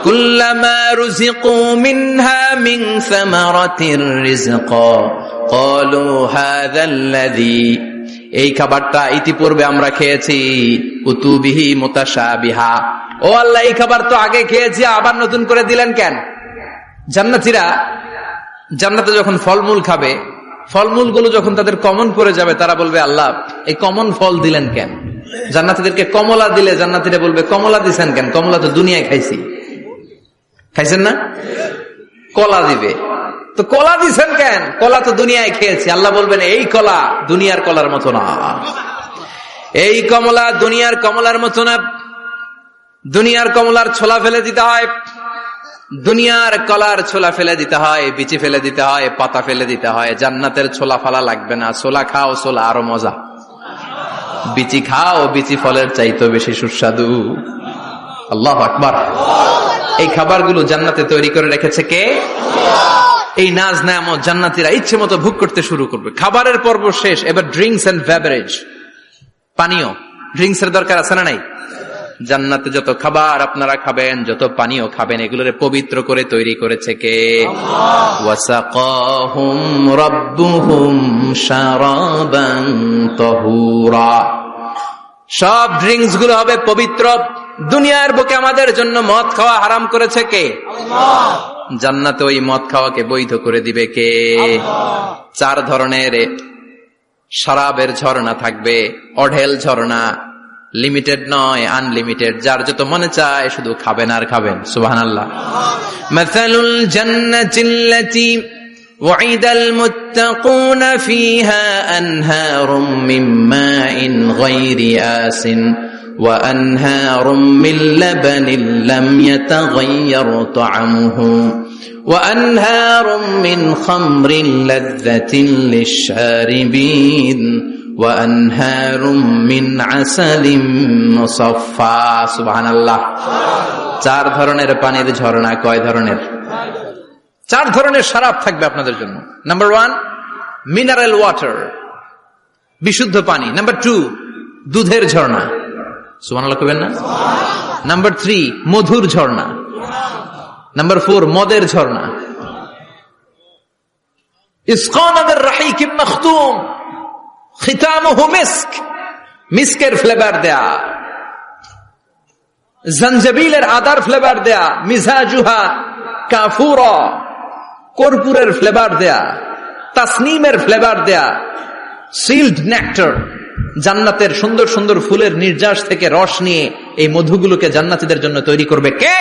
কুল্লামা রুজিকু মিনহা মিন সামারাতির রিজকা ক্বালু হাযাল্লাযী, এই খাবারটা ইতিপূর্বে আমরা খেয়েছি, কুতুবিহি মুতাশাবিহা, ও আল্লাহ এই খাবার তো আগে খেয়েছি, আবার নতুন করে দিলেন কেন? জান্নাতীরা জান্নাতে যখন ফলমূল খাবে, ফলমূলগুলো যখন তাদের কমন পড়ে যাবে, তারা বলবে আল্লাহ এই কমন ফল দিলেন কেন? জান্নাতীদেরকে কমলা দিলে জান্নাতীরা বলবে কমলা দিছেন কেন? কমলা তো দুনিয়ায় খাইছি। খাইছেন না? কলা দিবে, তো কলা দিছেন কেন? কলা তো দুনিয়ায় খেয়েছি। আল্লাহ বলবেন এই কলা দুনিয়ার কলার মতো না, এই কমলা দুনিয়ার কমলার মতো না। দুনিয়ার কমলার ছোলা ফেলে দিতে হয়, দুনিয়ার কলার ছোলা ফেলে দিতে হয়, বিচি ফেলে দিতে হয়, পাতা ফেলে দিতে হয়। জান্নাতের ছোলা ফালা লাগবে না, ছোলা খাও, ছোলা আরো মজা। বিচি খাও, বিচি ফলের চাইতে বেশি সুস্বাদু। আল্লাহু আকবার। এই খাবারগুলো জান্নাতে তৈরি করে রেখেছে কে? এই নাজ নেয়ামত জান্নাতীরা ইচ্ছে মতো ভোগ করতে শুরু করবে। খাবারের পর্ব শেষ, এবার ড্রিঙ্কস এন্ড বেভারেজ, পানীয়। ড্রিঙ্কস এর দরকার আছে না নাই? জান্নাতে যত খাবার আপনারা খাবেন, যত পানীয় খাবেন, এগুলোরে পবিত্র করে তৈরি করেছে কে? ওয়াসাকাহুম রাব্বুহুম শারাবান তাহুরা। সব ড্রিঙ্কস গুলো হবে পবিত্র। দুনিয়ার বুকে আমাদের জন্য মদ খাওয়া হারাম করেছে কে? আল্লাহ। জান্নাতে ওই মদ খাওয়াকে বৈধ করে দিবে কে? আল্লাহ। 4 ধরনের শরাবের ঝর্ণা থাকবে, অঢেল ঝর্ণা, লিমিটেড নয়, আনলিমিটেড। যার যত মনে চায় শুধু খাবেন আর খাবেন। সুবহানাল্লাহ। মাসালুল জান্নাতিল্লাতী ওয়াইদাল মুত্তাকুনা ফীহা আনহারুম মিন মাইন গায়রি আসিন ওয়া আনহারুম মিন লাবানিন লাম ইয়াতাগায়্যার তা'আমুহু ওয়া আনহারুম মিন খামরিন লাযযাতিন লিশ-শারিবিন وأنهار من عسل مصفى سبحان الله। 4 ধরনের পানির ঝর্ণা। কয় ধরনের? 4 ধরনের শরাব থাকবে আপনাদের জন্য। নাম্বার 1 মিনারেল ওয়াটার, বিশুদ্ধ পানি। নাম্বার 2 দুধের ঝর্ণা। সুবহানাল্লাহ কইবেন না? নাম্বার 3 মধুর ঝর্ণা। নাম্বার 4 মদের ঝর্ণা। ইসকানা বির রাহিকিম মাখতুম খিতামুহু মিস্ক, মিস্কের ফ্লেভার দেয়া, জঞ্জবিলের আদার ফ্লেভার দেয়া, মিজাজুহা কাফুরা, কর্পূরের ফ্লেভার দেয়া, তাসনিমের ফ্লেভার দেয়া, সিল্ড নেক্টার, জান্নাতের সুন্দর সুন্দর ফুলের নির্যাস থেকে রস নিয়ে এই মধুগুলোকে জান্নাতীদের জন্য তৈরি করবে কে?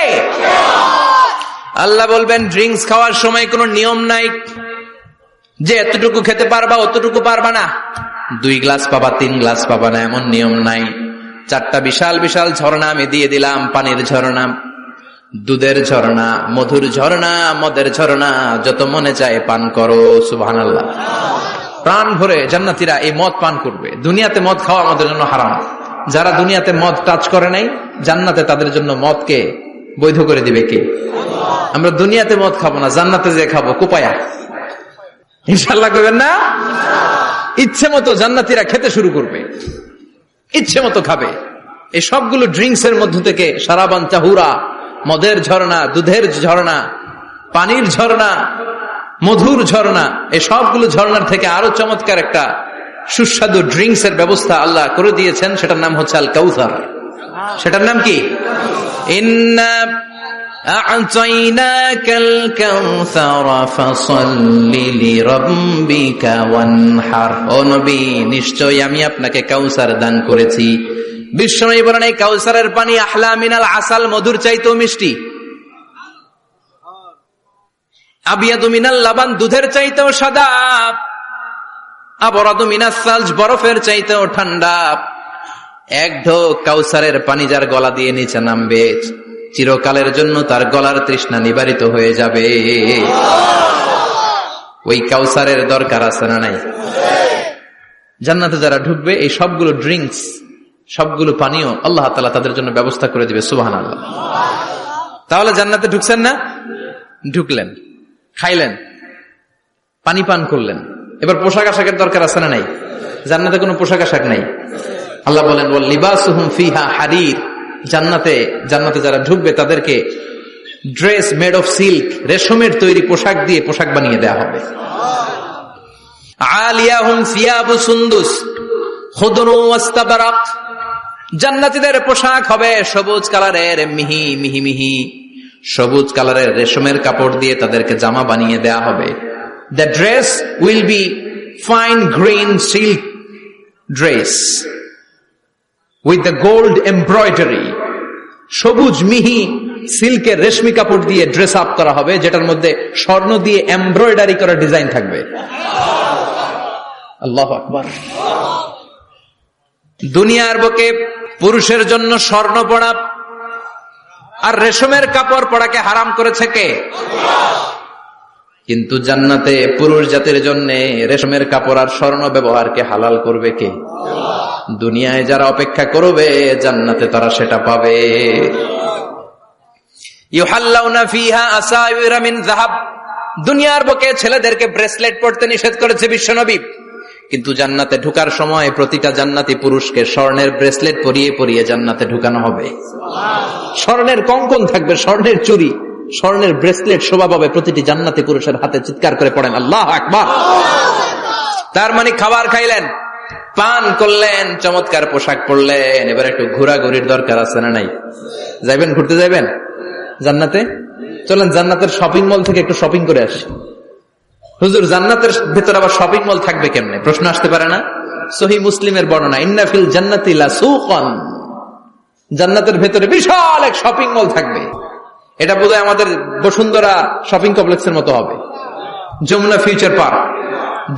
আল্লাহ বলবেন ড্রিঙ্কস খাওয়ার সময় কোনো নিয়ম নাই যে এতটুকু খেতে পারবা অতটুকু পারবা না, 2 গ্লাস পাবা 3 গ্লাস পাবা না, এমন নিয়ম নাই। 4টা বিশাল বিশাল ঝর্ণা আমি দিয়ে দিলাম, পানির ঝর্ণা, দুধের ঝর্ণা, মধুর ঝর্ণা, মদের ঝর্ণা, যত মনে চায় পান করো। সুবহানাল্লাহ। প্রাণ ভরে জান্নাতীরা এই মদ পান করবে। দুনিয়াতে মদ খাওয়া আমাদের জন্য হারাম। যারা দুনিয়াতে মদ টাচ করে নাই, জান্নাতে তাদের জন্য মদকে বৈধ করে দিবে কে? আমরা দুনিয়াতে মদ খাবো না, জান্নাতে যে খাবো কোপায়া। ইনশাআল্লাহ করবেন না? ইচ্ছে মতো জান্নাতীরা খেতে শুরু করবে, ইচ্ছে মতো খাবে। এই সবগুলো ড্রিঙ্কস এর মধ্য থেকে শারাবান তাহুরা, মদের ঝর্ণা, দুধের ঝর্ণা, পানির ঝর্ণা, মধুর ঝর্ণা, এই সবগুলো ঝর্ণার থেকে আরো চমৎকার একটা সুস্বাদু ড্রিঙ্কস এর ব্যবস্থা আল্লাহ করে দিয়েছেন। সেটার নাম হচ্ছে আল কাউসার। সেটার নাম কি? ইন্না আ'তাইনাকাল কাউসার ফাসাল্লি লিরাব্বিকা ওয়ানহার। ও নবী, নিশ্চয়ই আমি আপনাকে কাউসার দান করেছি। বিশ্বনবী বলেন এই কাউসারের পানি আহলা মিনাল আসাল, মধুর চাইতেও মিষ্টি। আবিয়াদু মিনাল লাবান, দুধের চাইতেও সাদা। আবরাদু মিনাস সালজ, বরফের চাইতেও ঠান্ডা। এক ঢোক কাউসারের পানি যার গলা দিয়ে নিচে নামবে, চিরকালের জন্য তার গলার তৃষ্ণা নিবারিত হয়ে যাবে। ওই কাউসারের দরকার আছে না নাই? জান্নাতে যারা ঢুকবে এই সবগুলো ড্রিঙ্কস, সবগুলো পানীয় আল্লাহ তাআলা তাদের জন্য ব্যবস্থা করে দিবে। সুবহানাল্লাহ। তাহলে জান্নাতে ঢুকছেন না? ঢুকলেন, খাইলেন, পানি পান করলেন, এবার পোশাক আশাকের দরকার আছে না নাই? জান্নাতে কোনো পোশাক আশাক নাই। আল্লাহ বলেন ওয়াল লিবাসুহুম ফিহা হারির, জান্নাতে যারা ঢুকবে তাদেরকে ড্রেস মেড অফ সিল্ক, রেশমের তৈরি পোশাক দিয়ে পোশাক বানিয়ে দেওয়া হবে। আলিয়াহুম সিয়াবু সুন্দুস খুদরু ওয়াস্তাবরাক, জান্নাতীদের পোশাক হবে সবুজ কালারের, মিহি মিহি মিহি সবুজ কালারের রেশমের কাপড় দিয়ে তাদেরকে জামা বানিয়ে দেওয়া হবে। The dress will be fine green silk dress with the gold embroidery, সবুজ মিহি সিল্কের রেশমি কাপড় দিয়ে ড্রেস আপ করা হবে, যেটার মধ্যে স্বর্ণ দিয়ে এমব্রয়ডারি করা ডিজাইন থাকবে। আল্লাহু আকবার। দুনিয়ার বুকে পুরুষের জন্য স্বর্ণ পরা আর রেশমের কাপড় পরাকে হারাম করেছে কে? কিন্তু জান্নাতে পুরুষ জাতির জন্য রেশমের কাপড় আর স্বর্ণ ব্যবহারকে হালাল করবে কে? দুনিয়ায় যারা অপেক্ষা করবে জান্নাতে তারা সেটা পাবে। ইউহাল্লাউনা ফিহা আসাইরা মিন যাহাব, দুনিয়ার বুকে ছেলেদেরকে ব্রেসলেট পরতে নিষেধ করেছে বিশ্বনবী, কিন্তু জান্নাতে ঢোকার সময় প্রতিটা জান্নাতি পুরুষকে স্বর্ণের ব্রেসলেট পরিয়ে পরিয়ে জান্নাতে ঢুকানো হবে। স্বর্ণের কঙ্কন থাকবে, স্বর্ণের চুড়ি, স্বর্ণের ব্রেসলেট শোভা পাবে প্রতিটি জান্নাতি পুরুষের হাতে। চিৎকার করে পড়েন আল্লাহু আকবার। তার মানে খাবার খাইলেন, পান করলেন, চমৎকার পোশাক পরলেন, এবার একটু ঘোরাঘুরির দরকার আছে না নাই? যাইবেন, ঘুরতে যাইবেন জান্নাতে? চলেন জান্নাতের শপিং মল থেকে একটু শপিং করে আসি। হুজুর জান্নাতের ভেতর আবার শপিং মল থাকবে কেমনে? প্রশ্ন আসতে পারে না? সহিহ মুসলিমের বর্ণনা, ইন্না ফিল জান্নাতি লাসুকান, জান্নাতের ভেতরে বিশাল এক শপিং মল থাকবে। এটা বোধহয় আমাদের বসুন্ধরা শপিং কমপ্লেক্সের মতো হবে, যমুনা ফিউচার পার্ক।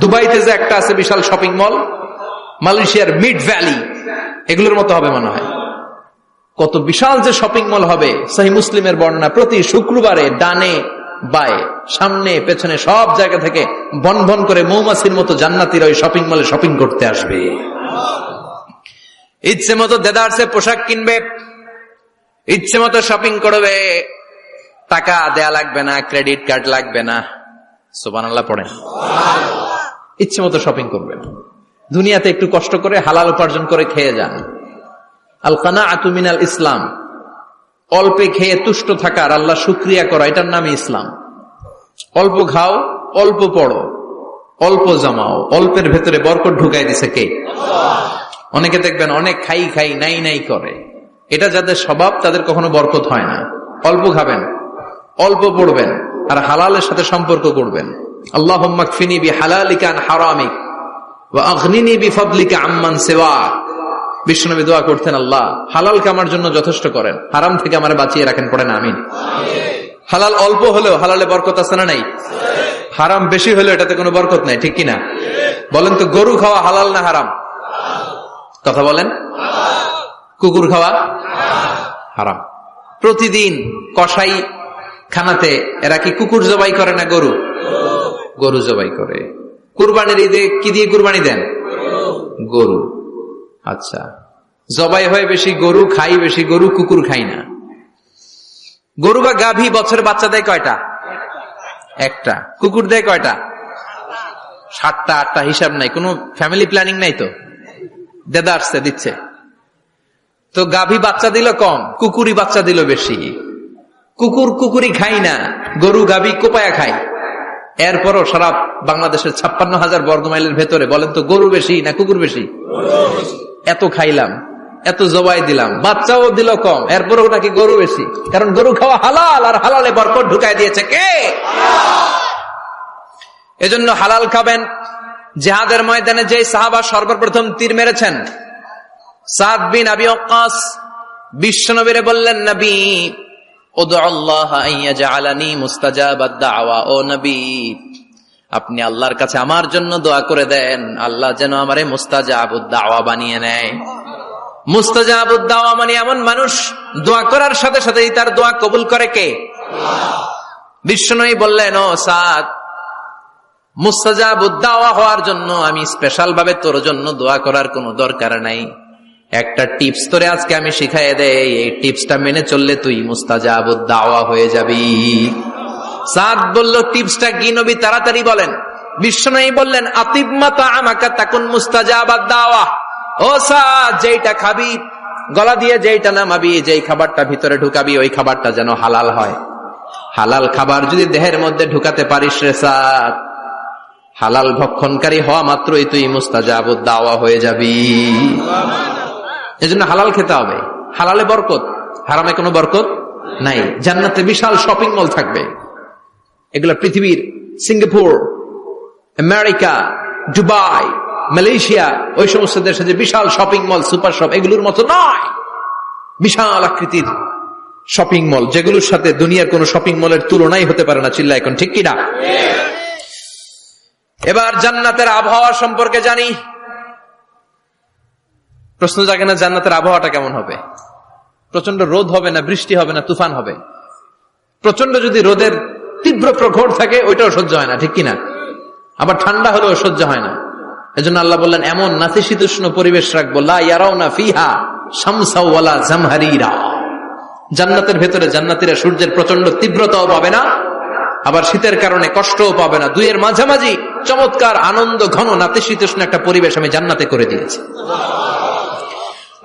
দুবাইতে যে একটা আছে বিশাল শপিং মল, মালয়েশিয়ার মিড ভ্যালি, এগুলোর মতো হবে মনে হয়। কত বিশাল যে শপিং মল হবে। সহিহ মুসলিমের বর্ণনা, প্রতি শুক্রবারে ডানে বায়ে সামনে পেছনে সব জায়গা থেকে বন বন করে মৌমাছির মতো জান্নাতীরা ওই শপিং মলে শপিং করতে আসবে। ইচ্ছে মতো দেদারসে পোশাক কিনবে, ইচ্ছে মতো শপিং করবে, টাকা দেয়া লাগবে না, ক্রেডিট কার্ড লাগবে না। সুবহানাল্লাহ পড়েন। ইচ্ছে মতো শপিং করবেন। দুনিয়াতে একটু কষ্ট করে হালাল উপার্জন করে খেয়ে যান। আল কানাআতু মিনাল ইসলাম, অল্পে খেয়ে তুষ্ট থাকার, আল্লাহ শুকরিয়া করা, এটার নামই ইসলাম। অল্প খাও, অল্প পড়ো, অল্প জমাও, অল্পের ভেতরে বরকত ঢুকাই দিছে কে? অনেকে দেখবেন অনেক খাই খাই নাই নাই করে, এটা যাদের স্বভাব তাদের কখনো বরকত হয় না। অল্প খাবেন, অল্প পড়বেন, আর হালালের সাথে সম্পর্ক করবেন। আল্লাহুম্মা কফিনি বিহালালিকা আন হারামিক ওয়া আগনিনি বিফাদলিকা আম্মান সিওয়াক। বিশ্বনবী দোয়া করতেন, আল্লাহ হালালকে আমার জন্য যথেষ্ট করেন, হারাম থেকে আমারে বাঁচিয়ে রাখেন। পড়েন আমিন। হালাল অল্প হলেও হালালে বরকত আছে না নাই? হারাম বেশি হলেও এটাতে কোনো বরকত নাই, ঠিক কিনা? বলেন তো, গরু খাওয়া হালাল না হারাম? কথা বলেন। কুকুর খাওয়া হারাম। প্রতিদিন কসাই খানাতে এরা কি কুকুর জবাই করে না গরু? গরু জবাই করে। কুরবানির ঈদে কি দিয়ে কুরবানি দেন? গরু। আচ্ছা, জবাই হয় বেশি গরু, খাই বেশি গরু, কুকুর খাই না। গরু বা গাভী বছরে বাচ্চা দেয় কয়টা? একটা। কুকুর দেয় কয়টা? 7টা 8টা, হিসাব নাই, কোনো ফ্যামিলি প্ল্যানিং নাই তো, দেদারসে দিচ্ছে। তো গাভী বাচ্চা দিল কম, কুকুরি বাচ্চা দিল বেশি। কুকুরি খাই না, গরু গাভী কোপায়া খায়। এরপরও সারা বাংলাদেশের 56,000 বর্গমাইলের ভেতরে বলেন তো, গরু বেশি না কুকুর বেশি? এত খাইলাম, এত জবাই দিলাম, বাচ্চাও দিল কম, এরপরও নাকি গরু বেশি। কারণ গরু খাওয়া হালাল, আর হালালে বরকত ঢুকাই দিয়েছে কে? এজন্য হালাল খাবেন। জিহাদের ময়দানে যে সাহাবা সর্বপ্রথম তীর মেরেছেন, সাদ বিন আবি ওয়াক্কাস, বিশ্বনবীরে বললেন, নবী উদউ আল্লাহ আন ইয়াজআলানি মুস্তাজাবাদ দাওয়া। ও নবী, আপনি আল্লাহর কাছে আমার জন্য দোয়া করে দেন, আল্লাহ যেন আমারে মুস্তাজাবুদ দাওয়া বানিয়ে নেয়। মুস্তাজাবুদ দাওয়া মানে এমন মানুষ দোয়া করার সাথে সাথেই তার দোয়া কবুল করে কে? বিশ্বনবী বললেন, ও সাদ, মুস্তাজাবুদ দাওয়া হওয়ার জন্য আমি স্পেশাল ভাবে তোর জন্য দোয়া করার কোনো দরকার নাই। একটা টিপস তোরে আজকে আমি শিখাই দেই, এই টিপসটা মেনে চললে তুই মুস্তাজাবুদ দাওয়া হয়ে যাবি। সাদ বলল, টিপসটা কি নবী? তাড়াতাড়ি বলেন। বিশ্বনবী বললেন, আতিব মা তাআমাকা তাকুন মুস্তাজাবাদ দাওয়া। ও সাদ, যেইটা খাবি, গলা দিয়ে যেইটা নামাবি, যেই খাবারটা ভিতরে ঢুকাবি, ওই খাবারটা যেন হালাল হয়। হালাল খাবার যদি দেহের মধ্যে ঢুকাতে পারিস রে সাদ, হালাল ভক্ষণকারী হওয়া মাত্রই তুই মুস্তাজাবুদ দাওয়া হয়ে যাবি। এজন্য হালাল খেতে হবে। হালালে বরকত, হারামে কোনো বরকত নাই। জান্নাতে বিশাল শপিং মল থাকবে। এগুলো পৃথিবীর সিঙ্গাপুর, আমেরিকা, দুবাই, মালয়েশিয়া, ওই সমস্ত দেশে যে বিশাল শপিং মল, সুপার শপ, এগুলোর মতো নয়। বিশাল আকৃতির শপিং মল, যেগুলোর সাথে দুনিয়ার কোন শপিং মলের তুলনাই হতে পারে না। চিল্লা এখন ঠিক কিনা? এবার জান্নাতের আবহাওয়া সম্পর্কে জানি। প্রশ্ন জাগে না, জান্নাতের আবহাওয়াটা কেমন হবে? প্রচন্ড রোদ হবে না, বৃষ্টি হবে না, তুফান হবে? প্রচন্ড যদি রোদের তীব্র প্রখর থাকে, ওইটাও সহ্য হয় না, ঠিক কিনা? আবার ঠান্ডা হলেও সহ্য হয় না। এজন্য আল্লাহ বললেন, এমন নাতিশীতোষ্ণ পরিবেশ রাখবো, লা ইয়ারাউনা ফিহা শামসা ওয়ালা জামহারিরা। জান্নাতের ভেতরে জান্নাতীরা সূর্যের প্রচন্ড তীব্রতাও পাবে না, আবার শীতের কারণে কষ্টও পাবে না। দুইয়ের মাঝামাঝি চমৎকার আনন্দ ঘন নাতিশীতোষ্ণ একটা পরিবেশ আমি জান্নাতে করে দিয়েছি।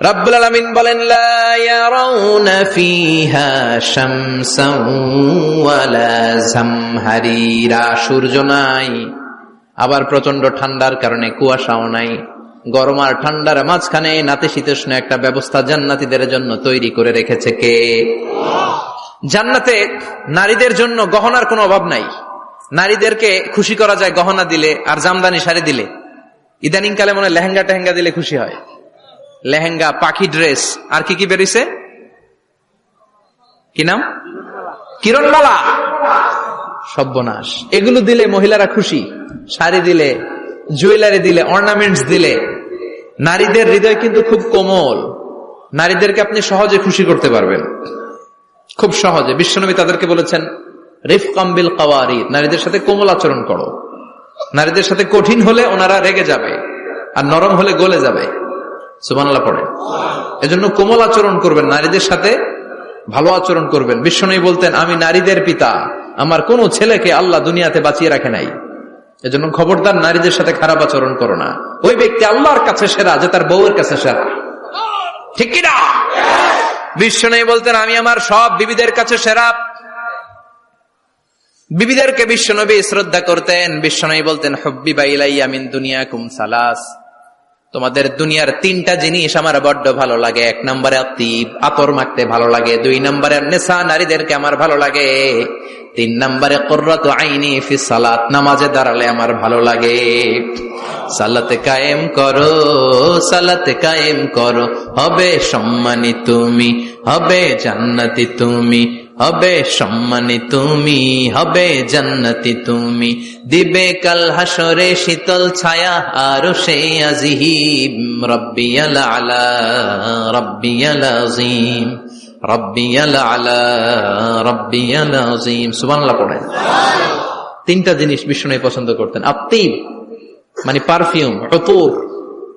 রাব্বুল আলামিন বলেন, লা ইয়ারাউনা ফিহা শামসান ওয়ালা জামহারিরা। সূর্য নাই, আবার প্রচন্ড ঠান্ডার কারণে কুয়াশাও নাই। গরম আর ঠান্ডার মাঝখানে নাতিশীতোষ্ণ একটা ব্যবস্থা জান্নাতীদের জন্য তৈরি করে রেখেছে কে? জান্নাতে নারীদের জন্য গহনার কোনো অভাব নাই। নারীদেরকে খুশি করা যায় গহনা দিলে আর জামদানি শাড়ি দিলে। ইদানিং কালে মনে লেহেঙ্গা টেহেঙ্গা দিলে খুশি হয়। লেহেঙ্গা, পাখি ড্রেস, আর কি কি বেরিয়েছে, কি নাম? কিরণমালা, সর্বনাশ। এগুলো দিলে মহিলারা খুশি। শাড়ি দিলে, জুয়েলারি দিলে, অর্নামেন্টস দিলে। নারীদের হৃদয় কিন্তু খুব কোমল। নারীদেরকে আপনি সহজে খুশি করতে পারবেন, খুব সহজে। বিশ্বনবী তাদেরকে বলেছেন, রিফকাম বিল কাওয়ারিদ, নারীদের সাথে কোমল আচরণ করো। নারীদের সাথে কঠিন হলে ওনারা রেগে যাবে, আর নরম হলে গলে যাবে। সুবহানাল্লাহ পড়ে। এজন্য কোমল আচরণ করবেন, নারীদের সাথে ভালো আচরণ করবেন। বিশ্বনবী বলতেন, আমি নারীদের পিতা, আমার কোন ছেলেকে আল্লাহ দুনিয়াতে বাঁচিয়ে রাখে নাই। এজন্য খবরদার নারীদের সাথে খারাপ আচরণ করো না। ওই ব্যক্তি আল্লাহর কাছে সেরা যে তার বউয়ের কাছে সেরা, ঠিক কিনা? বিশ্বনবী বলতেন, আমি আমার সব বিবিদের কাছে সেরা। বিবিদেরকে বিশ্বনবী শ্রদ্ধা করতেন। বিশ্বনবী বলতেন, হুব্বিবা ইলাইয়া মিন দুনিয়াকুম সালাস, তোমাদের দুনিয়ার তিনটা জিনিস আমার বড্ড ভালো লাগে। 1 নম্বরে আতিব, আতর মাখতে ভালো লাগে। 2 নম্বরে নেশা, নারীদেরকে আমার ভালো লাগে। 3 নম্বরে কুররাতু আইনি ফি সালাত, নামাজে দাঁড়ালে আমার ভালো লাগে। সালাতে কায়েম করো, সালাতে কায়েম করো, হবে সম্মানী তুমি, হবে জান্নাতি তুমি, হবে সম্মানী তুমি, হবে জান্নাতি তুমি। দিবে কাল হাসরে শীতল ছায়া আরশে আজিম। রব্বিয়াল আলা, রব্বিয়াল আযীম, রব্বিয়াল আলা, রব্বিয়াল আযীম। সুবহানাল্লাহ পড়েন। 3টা জিনিস বিষ্ণু পছন্দ করতেন। আত্তিব মানে পারফিউম, উতুর।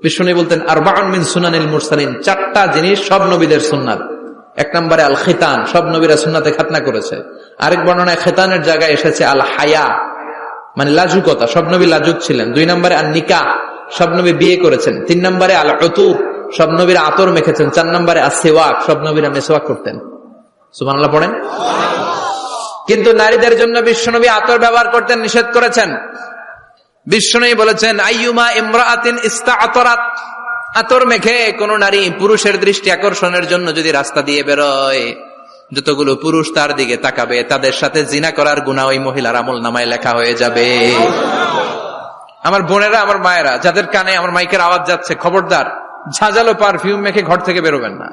বিষ্ণু বলতেন, আরবাউন মিন সুনানিল মুরসালিন, 4টা জিনিস সব নবীদের সুন্নাত। 1 নম্বরে আল খিতান, সব নবীরা সুন্নাতে খাতনা করেছে। আরেক বর্ণনায় খিতানের জায়গায় এসেছে আল হায়া, মানে লাজুকতা, সব নবী লাজুক ছিলেন। 2 নম্বরে আল নিকাহ, সব নবী বিয়ে করেছেন। 3 নম্বরে আল উতুর, সব নবীরা আতর মেখেছেন। 4 নম্বরে আসওয়াক, সব নবীরা মেসওয়াক করতেন। সুবহানাল্লাহ পড়েন। কিন্তু নারীদের জন্য বিশ্বনবী আতর ব্যবহার করতেন, নিষেধ করেছেন। বিশ্বনবী বলেছেন, আইয়ুমা ইমরাআতিন ইস্তাআতারাত, আতর মেখে কোন নারী পুরুষের দৃষ্টি আকর্ষণের জন্য যদি রাস্তা দিয়ে বেরোয়, যতগুলো পুরুষ তার দিকে তাকাবে, তাদের সাথে জিনা করার গুনাহ ওই মহিলার আমলনামায় লেখা হয়ে যাবে। আমার বোনেরা, আমার মায়েরা, যাদের কানে আমার মাইকের আওয়াজ যাচ্ছে, খবরদার ঝাঁঝালো পারফিউম মেখে ঘর থেকে বেরোবেন না।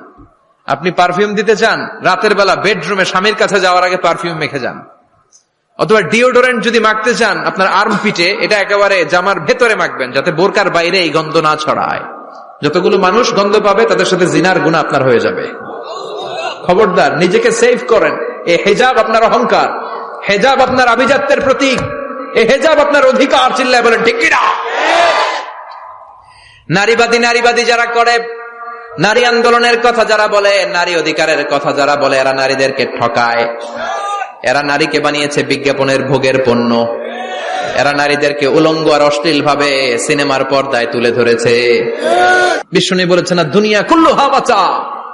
আপনি পারফিউম দিতে চান, রাতের বেলা বেডরুমে স্বামীর কাছে যাওয়ার আগে পারফিউম মেখে যান। অথবা ডিওডোরেন্ট যদি মাখতে চান, আপনার আর্ম পিটে, এটা একেবারে জামার ভেতরে মাখবেন, যাতে বোরকার বাইরে এই গন্ধ না ছড়ায়। যতগুলো মানুষ গন্ধ পাবে তাদের সাথে জিনার গুনাহ আপনার হয়ে যাবে। খবরদার, নিজেকে সেভ করেন। এই হিজাব আপনার অহংকার, হিজাব আপনার আভিজাত্যের প্রতীক, এই হিজাব আপনার অধিকার। চিল্লায় বলেন ঠিক কিনা? নারীবাদী যারা করে, নারী আন্দোলনের কথা যারা বলে, নারী অধিকারের কথা যারা বলে, এরা নারীদেরকে ঠকায়। এরা নারীকে বানিয়েছে বিজ্ঞাপনের ভোগের পণ্য। এরা নারীদেরকে উলঙ্গ আর অশ্লীল ভাবে সিনেমার পর্দায় তুলে ধরেছে। বিষ্ণু বলেছেন না, দুনিয়া কুল্লুহা মাতা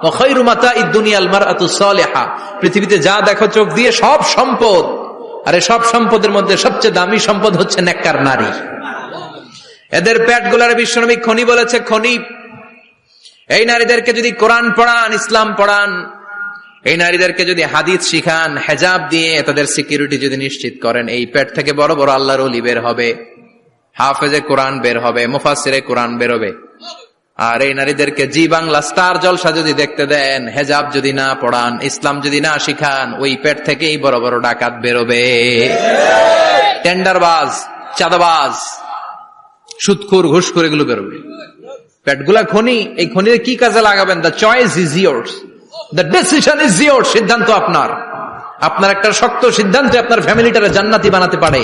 ওয়া খায়রু মাতা'id দুনিয়াল মারআতু সালিহা। পৃথিবীতে যা দেখো চোখ দিয়ে সব সম্পদ, আর এই সব সম্পদের মধ্যে সবচেয়ে দামি সম্পদ হচ্ছে নেককার নারী। এদের পেটগুলার বিশ্বনবী খনি বলেছে, খনি। এই নারীদেরকে যদি কোরআন পড়ান, ইসলাম পড়ান, এই নারীদেরকে যদি হাদিস শিখান, হেজাব দিয়ে তাদের সিকিউরিটি যদি নিশ্চিত করেন, এই পেট থেকে বড় বড় আল্লাহর ওলি বের হবে, হাফেজে কোরআন বের হবে, মুফাসসিরে কোরআন বের হবে। আর এই নারীদেরকে জি বাংলা স্টার জলসা যদি দেখতে দেন, হেজাব যদি না পড়ান, ইসলাম যদি না শিখান, ওই পেট থেকেই বড় বড় ডাকাত বেরোবে, টেন্ডারবাজ, চাঁদাবাজ, সুদখোর, ঘুষখোর, এগুলো বেরোবে। পেটগুলা খনি। এই খনিতে কি কাজে লাগাবেন? The choice is years, the decision is years. সিদ্ধান্ত আপনার। আপনার একটা শক্ত সিদ্ধান্ত আপনার ফ্যামিলিটারে জান্নাতি বানাতে পারে,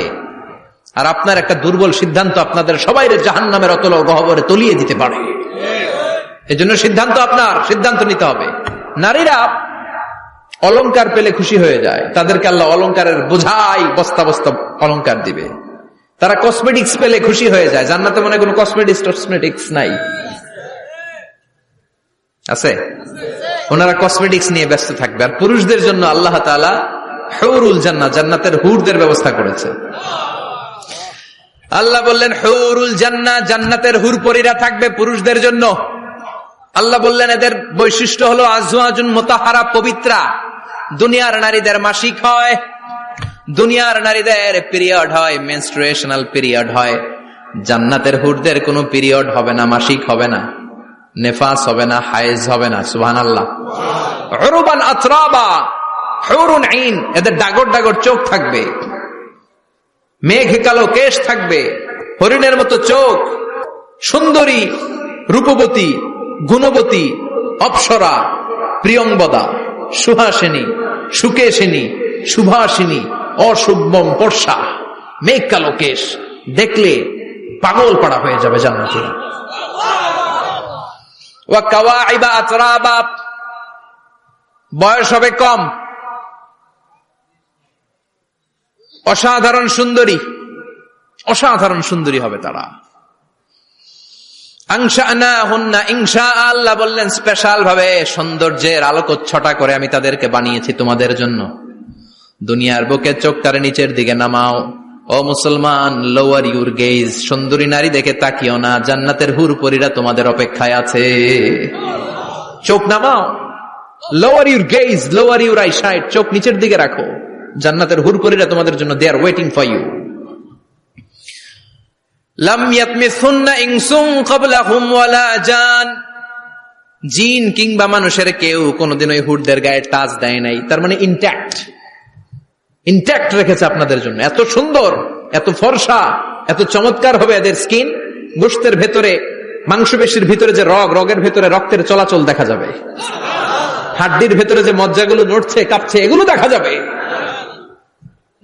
আর আপনার একটা দুর্বল সিদ্ধান্ত আপনাদের সবাইরে জাহান্নামের অতল গহ্বরে তলিয়ে দিতে পারে। এজন্য সিদ্ধান্ত আপনার, সিদ্ধান্ত নিতে হবে। নারীরা অলংকার পেলে খুশি হয়ে যায়, তাদেরকে আল্লাহ অলংকারের বোঝাই বস্তা বস্তা অলংকার দিবে। তারা কসমেটিক্স পেলে খুশি হয়ে যায়। জান্নাতে মনে কোনো কসমেটিক্স নাই, আছে? ওনারা কসমেটিক্স নিয়ে ব্যস্ত থাকবে। আর পুরুষদের জন্য আল্লাহ তাআলা হুরুল জান্নাহ, জান্নাতের হুরদের ব্যবস্থা করেছে। আল্লাহ বললেন হুরুল জান্নাহ, জান্নাতের হুর পরীরা থাকবে পুরুষদের জন্য। আল্লাহ বললেন এদের বৈশিষ্ট্য হলো আজওয়াজুন মুতাহহারা, পবিত্রা। দুনিয়ার নারীদের মাসিক হয়, দুনিয়ার নারীদের পিরিয়ড হয়, মেনস্ট্রুয়েশনাল পিরিয়ড হয়। জান্নাতের হুরদের কোনো পিরিয়ড হবে না, মাসিক হবে না, নেফাস হবে না, হায়েজ হবে না। সুবহানাল্লাহ। উরুবান আতরাবা, হুরুন আইন, এদের ডাগর ডাগর চোখ থাকবে, মেঘ কালো কেশ থাকবে, হরিণের মতো চোখ, সুন্দরী, রূপবতী, গুণবতী, অপ্সরা, প্রিয়ংবদা, সুহাসিনী, সুকেশিনী, সুভাষিনী, অশুভম পর্ষা, মেঘ কালো কেশ, দেখলে পাগল পাড়া হয়ে যাবে জান্নাতীরা। ওয়া কাওয়াইবা আতরাবা, বয়স হবে কম, অসাধারণ সুন্দরী, অসাধারণ সুন্দরী হবে তারা। আনশানাহুন্না ইনশা, আল্লাহ বললেন স্পেশাল ভাবে সৌন্দর্যের আলোকচ্ছটা করে আমি তাদেরকে বানিয়েছি তোমাদের জন্য। দুনিয়ার বুকে চোখটারে নিচের দিকে নামাও। ও মুসলমান, লোয়ার ইউর গেজ, সুন্দরী নারী দেখে তাকিও না, জান্নাতের হুর পরীরা তোমাদের অপেক্ষায় আছে। চোখ নামাও, lower your gauge, lower your eyesight, চোখ নিচের দিকে রাখো। জান্নাতের হুর পরীরা তোমাদের জন্য, দে আর ওয়েটিং ফর ইউ। লাম ইয়াতমিসুন্না ইনসুন ক্বাবলাহুম ওয়ালা জান, জিন কিংবা মানুষের কেউ কোনোদিন ওই হুরদের গায়ে টাচ দেয় নাই। তার মানে ইনট্যাক্ট রেখেছে আপনাদের জন্য। এত সুন্দর, এত ফর্সা, এত চমৎকার হবে এদের স্কিন। গোশতের ভেতরে, মাংসপেশির ভিতরে যে রগের ভেতরে রক্তের চলাচল দেখা যাবে, হাড্ডির ভেতরে যে মজ্জাগুলো নড়ছে কাঁপছে, এগুলো দেখা যাবে।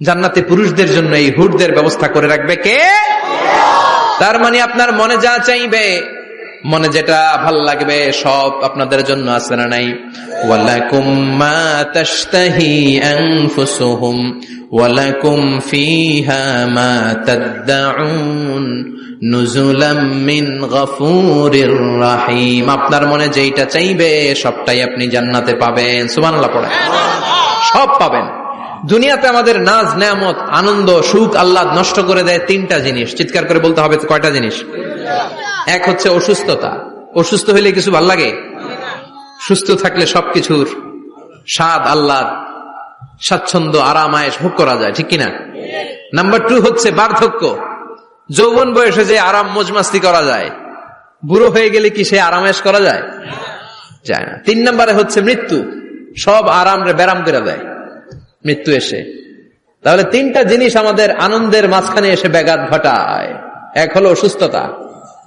জান্নাতে পুরুষদের জন্য এই হুরদের ব্যবস্থা করে রাখবে কে? তার মানে আপনার মনে যা চাইবে, মনে যেটা ভাল লাগবে, সব আপনাদের জন্য আছে না নাই? ওয়ালাকুম মা তাশতাহি আনফুসুহুম ওয়ালাকুম ফিহা মা তাদউন নুজুলাম মিন গফুরির রহিম। আপনার মনে যেটা চাইবে সবটাই আপনি জান্নাতে পাবেন। সুবহানাল্লাহ পড়েন। সব পাবেন। দুনিয়াতে আমাদের নাজ, নেয়ামত, আনন্দ, সুখ আল্লাহ নষ্ট করে দেয় তিনটা জিনিস। চিৎকার করে বলতে হবে কয়টা জিনিস? এক হচ্ছে অসুস্থতা। অসুস্থ হইলে কিছু ভাল লাগে? সুস্থ থাকলে সবকিছুর স্বাদ, আল্লাহর স্বাচ্ছন্দ্য, আরাম, আয়েশ ভোগ করা যায়, ঠিক কিনা? নাম্বার 2 হচ্ছে বার্ধক্য। যৌবন বয়সে যে আরাম মজমাস্তি করা যায়, বুড়ো হয়ে গেলে কি সে আরাম আয়েশ করা যায়? যায় না। 3 নম্বরে হচ্ছে মৃত্যু। সব আরাম রে ব্যারাম করে দেয় মৃত্যু এসে। তাহলে 3টা জিনিস আমাদের আনন্দের মাঝখানে এসে ব্যাঘাত ঘটায়। 1 হলো অসুস্থতা,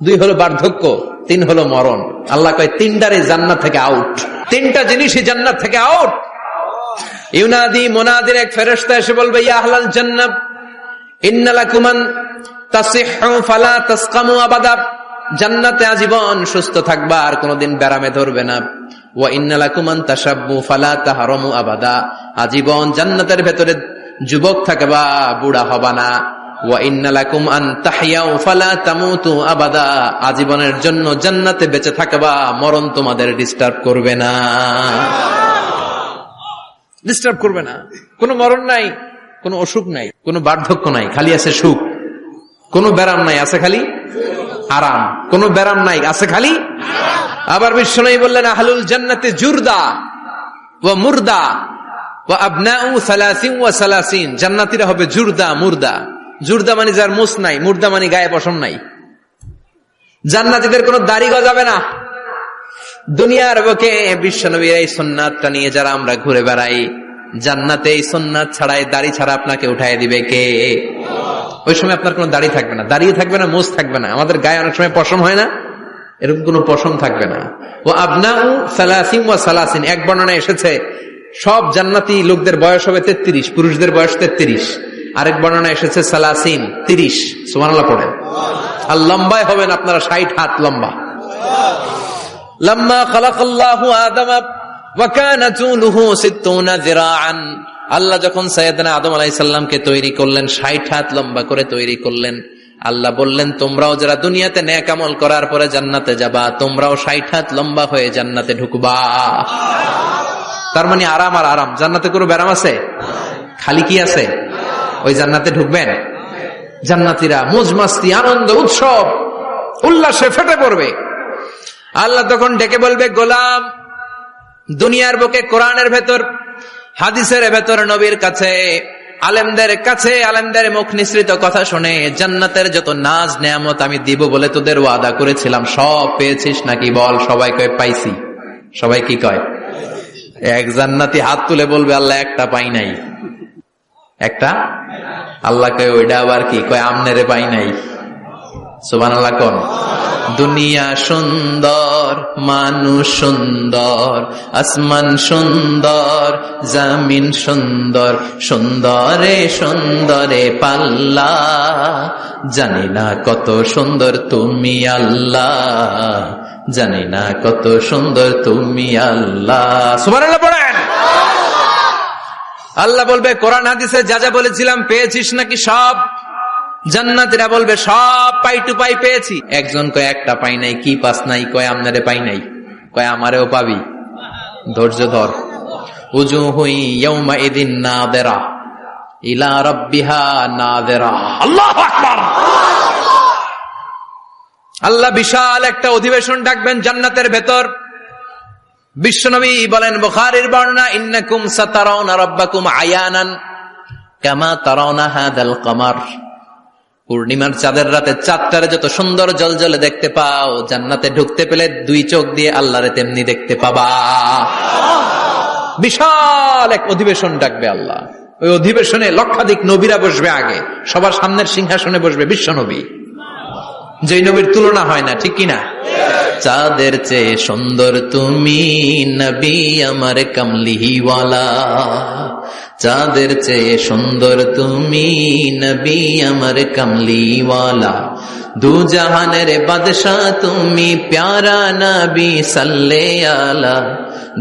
2 হলো বার্ধক্য, 3 হলো মরণ। আল্লাহ কয় 3টারে জান্নাত থেকে আউট। 3টা জিনিসই জান্নাত থেকে আউট। ইউনাদি, মুনাদির এক ফেরেশতা এসে বলবে, ইয়া আহলাল জান্নাহ ইন্না লাকুম আন তাসিহু ফালা তাসকামু আবাদা। জান্নাতে আজীবন সুস্থ থাকবা, আর কোনোদিন ব্যারামে ধরবে না। ওয়া ইন্না লাকুম আন তাশাব্বু ফালা তাহরামু আবাদা, আজীবন জান্নাতের ভেতরে যুবক থাকবা, বুড়া হবা না। ওয়া ইন্না লাকুম আন তাহইয়াউ ফালা তামুতু আবাদা, আজীবনের জন্য জান্নাতে বেঁচে থাকবা, মরণ তোমাদের ডিস্টার্ব করবে না, ডিস্টার্ব করবে না। কোনো মরণ নাই, কোনো অসুখ নাই, কোনো বার্ধক্য নাই, খালি আছে সুখ। কোনো ব্যারাম নাই, আছে খালি আরাম। কোনো ব্যারাম নাই, আছে খালি। আবার বিশ্বনবী বললেন আহলুল জান্নাতে জুরদা ওয়া মুরদা ওয়া আবনাউ 30 ওয়া 30, জান্নাতীরা হবে জুরদা মুরদা। জুরদা মানে যার মুছ নাই, মুরদা মানে গায়ে পশম নাই। জান্নাতীদের কোনো দাড়ি গজাবে না। দুনিয়ার বুকে বিশ্বনবীর এই সুন্নাতটা নিয়ে যারা আমরা ঘুরে বেড়াই, জান্নাতে এই সুন্নাত ছাড়াই দাড়ি ছাড়া আপনাকে উঠায় দিবে কে? ওই সময় আপনার কোনো দাড়ি থাকবে না, দাড়িও থাকবে না, মুছ থাকবে না। আমাদের গায়ে অনেক সময় পশম হয় না, এরকম কোনো পশম থাকবে না। ও আবনাউ 30 ওয়া 30, এক বর্ণনায় এসেছে সব জান্নাতি লোকদের বয়স হবে 33, পুরুষদের বয়স 33। আরেক বর্ণনায় এসেছে 30, সুবহানাল্লাহ পড়েন। আর লম্বায় হবেন আপনারা 60 হাত লম্বা। লাম্মা খালাকাল্লাহু আদামা ওয়া কানা তুলুহু 60 যিরাআন, আল্লাহ যখন সাইয়েদনা আদম আলাইহিস সালামকে তৈরি করলেন, 60 হাত লম্বা করে তৈরি করলেন। আল্লাহ বললেন তোমরাও যারা দুনিয়াতে নেক আমল করার পরে জান্নাতে যাবা, তোমরাও 60 হাত লম্বা হয়ে জান্নাতে ঢুকবা। তার মানে আরাম আর আরাম। জান্নাতে কোনো ব্যারাম আছে? খালি কি আছে? ওই জান্নাতে ঢুকবেন, জান্নাতীরা মौज মাস্তি আনন্দ উৎসব উল্লাসে ফেটে পড়বে। আল্লাহ তখন ডেকে বলবে গোলাম, দুনিয়ার বুকে কোরআনের ভেতর, হাদিসের ভেতর, নবীর কাছে, আলেমদের কাছে, আলেমদের মুখ নিঃসৃত কথা শুনে জান্নাতের যত নাজ নেয়ামত আমি দিব বলে তোদের ওয়াদা করেছিলাম, সব পেয়েছিস নাকি বল? সবাই কয় পাইছি। সবাই কি কয়? এক জান্নাতি হাত তুলে বলবে আল্লাহ একটা পাই নাই। একটা? আল্লাহ কয় ওইটা আবার কি? কয় আমনেরে পাই নাই। সুবহানাল্লাহ কোন? দুনিয়া সুন্দর, মানুষ সুন্দর, আসমান সুন্দর, জমিন সুন্দর, সুন্দরে সুন্দরে পাল্লা, জানি না কত সুন্দর তুমি আল্লাহ, জানি না কত সুন্দর তুমি আল্লাহ। সুবহানাল্লাহ পড়েন। আল্লাহ বলবে কোরআন হাদিসে যা যা বলেছিলাম পেয়েছিস নাকি সব? জান্নাতীরা বলবে সব পাই টু পাই পেয়েছি। একজন কয় একটা পাই নাই। কি পাস নাই? কয় আমনারে পাই নাই। কয় আমারেও পাবি, ধৈর্য ধর। উজুহু ইয়াউমা ইদিন নাযিরা ইলা রাব্বিহা নাযিরা। আল্লাহু আকবার। আল্লাহ বিশাল একটা অধিবেশন ডাকবেন জান্নাতের ভেতর। বিশ্বনবী বলেন বুখারীর বর্ণনা, ইন্নাকুম সাতারাউনা রাব্বাকুম আয়ানান কামা তারাউনা হাদাল কমার। পূর্ণিমার চাঁদের রাতে চাঁদটারে যত সুন্দর জলজলে দেখতে পাও, জান্নাতে ঢুকতে পেলে দুই চোখ দিয়ে আল্লাহরে তেমনি দেখতে পাবা। বিশাল এক অধিবেশন ডাকবে আল্লাহ। ওই অধিবেশনে লক্ষাধিক নবীরা বসবে। আগে সবার সামনের সিংহাসনে বসবে বিশ্ব নবী, যেই নবীর তুলনা হয় না, ঠিক কিনা? চাঁদের চেয়ে সুন্দর তুমি নবী আমার কামলিওয়ালা, চাঁদের চেয়ে সুন্দর তুমি নবী আমার কামলিওয়ালা, দু জাহানের বাদশাহ তুমি প্যারা নবী সাল্লে আলা,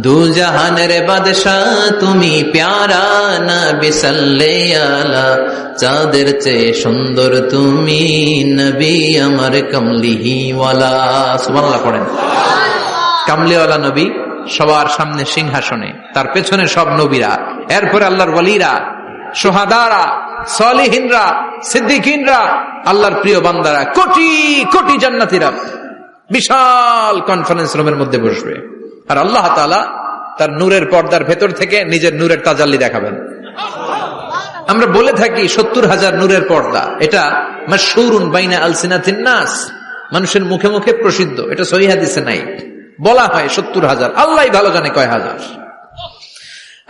দু জাহানের বাদশাহ তুমি প্যারা নবী সাল্লে আলা, চাঁদের চেয়ে সুন্দর তুমি নবী আমার কামলিওয়ালা। সুবহানাল্লাহ পড়েন। কামলিওয়ালা নবী সবার সামনে সিংহাসনে, তার পেছনে সব নবীরা, এরপরে আল্লাহর ওয়ালিরা, শুহাদারা, সালিহিনরা, সিদ্দিকিনরা, আল্লাহর প্রিয় বান্দারা, কোটি কোটি জান্নাতীরা বিশাল কনফারেন্স রুমের মধ্যে বসবে। আর আল্লাহ তাআলা তার নূরের পর্দার ভেতর থেকে নিজের নূরের তাজাল্লি দেখাবেন। আমরা বলে থাকি 70,000 নূরের পর্দা, এটা মাশহুরুন বাইনা আলসিনাতিন নাস, মানুষের মুখে মুখে প্রসিদ্ধ। এটা সহিহ হাদিসে নাই, বলা হয় 70,000, আল্লাহই ভালো জানে কয় হাজার।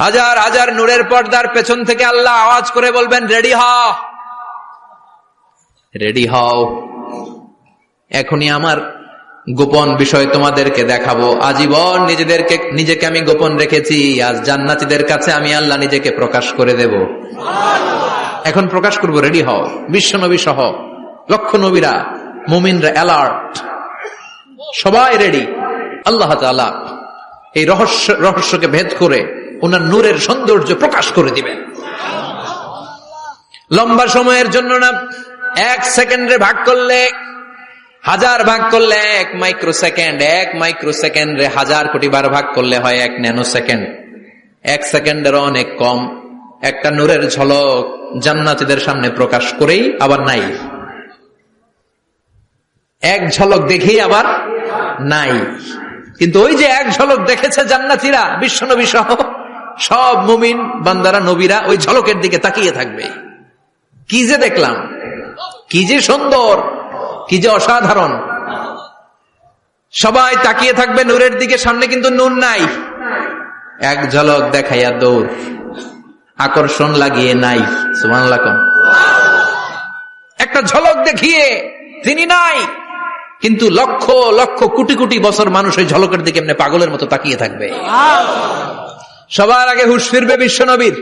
হাজার হাজার নূরের পর্দার পেছন থেকে আল্লাহ আওয়াজ করে বলবেন রেডি হও, রেডি হও, এখনই আমার গোপন বিষয় তোমাদেরকে দেখাবো। আজীবন নিজেকে আমি গোপন রেখেছি, আজ জান্নাতীদের কাছে আমি আল্লাহ নিজেকে প্রকাশ করে দেব। এখন প্রকাশ করব, রেডি হও। বিশ্ব নবী সহ লক্ষ নবীরা, মুমিনরা অ্যালার্ট, সবাই রেডি। আল্লাহ তাআলা এই রহস্যকে ভেদ করে ওনার নূরের সৌন্দর্য প্রকাশ করে দিবেন। লম্বা সময়ের জন্য না, 1 সেকেন্ডে ভাগ করলে, 1000 ভাগ করলে 1 মাইক্রোসেকেন্ড, 1 মাইক্রোসেকেন্ডে 1000 কোটি বার ভাগ করলে হয় 1 ন্যানো সেকেন্ড। 1 সেকেন্ডের অনেক কম একটা নূরের ঝলক জান্নাতীদের সামনে প্রকাশ করেই আবার নাই। এক ঝলক দেখেই আবার নাই। কিন্তু ওই যে এক ঝলক দেখেছে জান্নাতীরা, বিশ্বনবী সহ সব মুমিন বান্দারা, নবীরা ওই ঝলকের দিকে তাকিয়ে থাকবে। কি যে দেখলাম, কি যে সুন্দর, কি যে অসাধারণ। সবাই তাকিয়ে থাকবে নূরের দিকে, সামনে কিন্তু নূর নাই। এক ঝলক দেখাইয়া দৌড়, আকর্ষণ লাগিয়ে নাই। সুবহানাল্লাহ। একটা ঝলক দেখিয়ে তিনি নাই, কিন্তু লক্ষ লক্ষ কোটি কোটি বছর মানুষ ওই ঝলকের দিকে এমনি পাগলের মতো তাকিয়ে থাকবে। সবার আগে হুঁশ ফিরবে বিশ্বনবীর,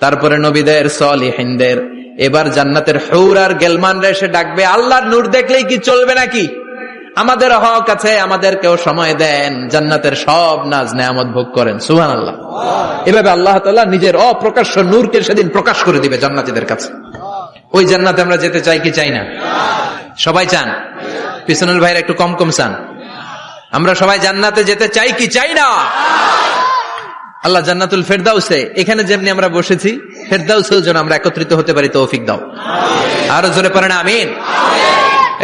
তারপরে নবীদের, সলিহিনদের। এবার জান্নাতের হুর আর গেলমানরা এসে ডাকবে, আল্লাহর নূর দেখলেই কি চলবে নাকি? আমাদের হক আছে, আমাদেরকেও সময় দেন, জান্নাতের সব নাজ নেয়ামত ভোগ করেন। সুবহানাল্লাহ। এভাবে আল্লাহ তাআলা নিজের অপ্রকাশ্য নূরকে সেদিন প্রকাশ করে দিবে জান্নাতীদের কাছে। ওই জান্নাতে আমরা যেতে চাই কি চাই না? সবাই চান? পিছনের ভাইরা একটু কম কম চান। আমরা সবাই জান্নাতে যেতে চাই কি চাই না? আল্লাহ জান্নাতুল ফেরদাউসে, এখানে যেমনি আমরা বসেছি, ফেরদাউসেও যেন আমরা একত্রিত হতে পারি, তৌফিক দাও। আরো জোরে পড়েন আমিন।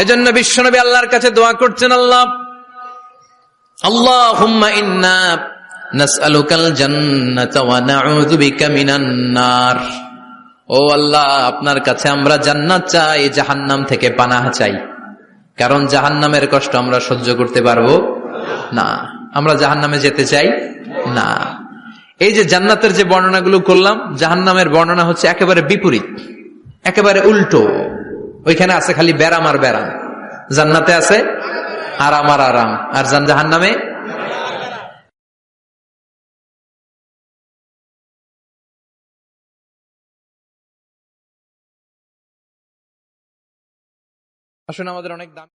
এজন্য বিশ্বনবী আল্লাহর কাছে দোয়া করছেন, আল্লাহ আল্লাহুম্মা ইন্না নাসআলুকাল জান্নাতা ওয়া নাউযু বিকা মিনান নার। ও আল্লাহ, আপনার কাছে আমরা জান্নাত চাই, জাহান্নাম থেকে পানাহ চাই। কারণ জাহান্নামের কষ্ট আমরা সহ্য করতে পারবো না, আমরা জাহান্নামে যেতে চাই না। এই যে জান্নাতের যে বর্ণনাগুলো করলাম, জাহান্নামের বর্ণনা হচ্ছে একেবারে বিপরীত, একেবারে উল্টো। ওইখানে আছে খালি ব্যারাম আর ব্যারাম, জান্নাতে আছে আরাম আর আরাম, আর জাহান্নামে আসলে আমাদের অনেক দাম।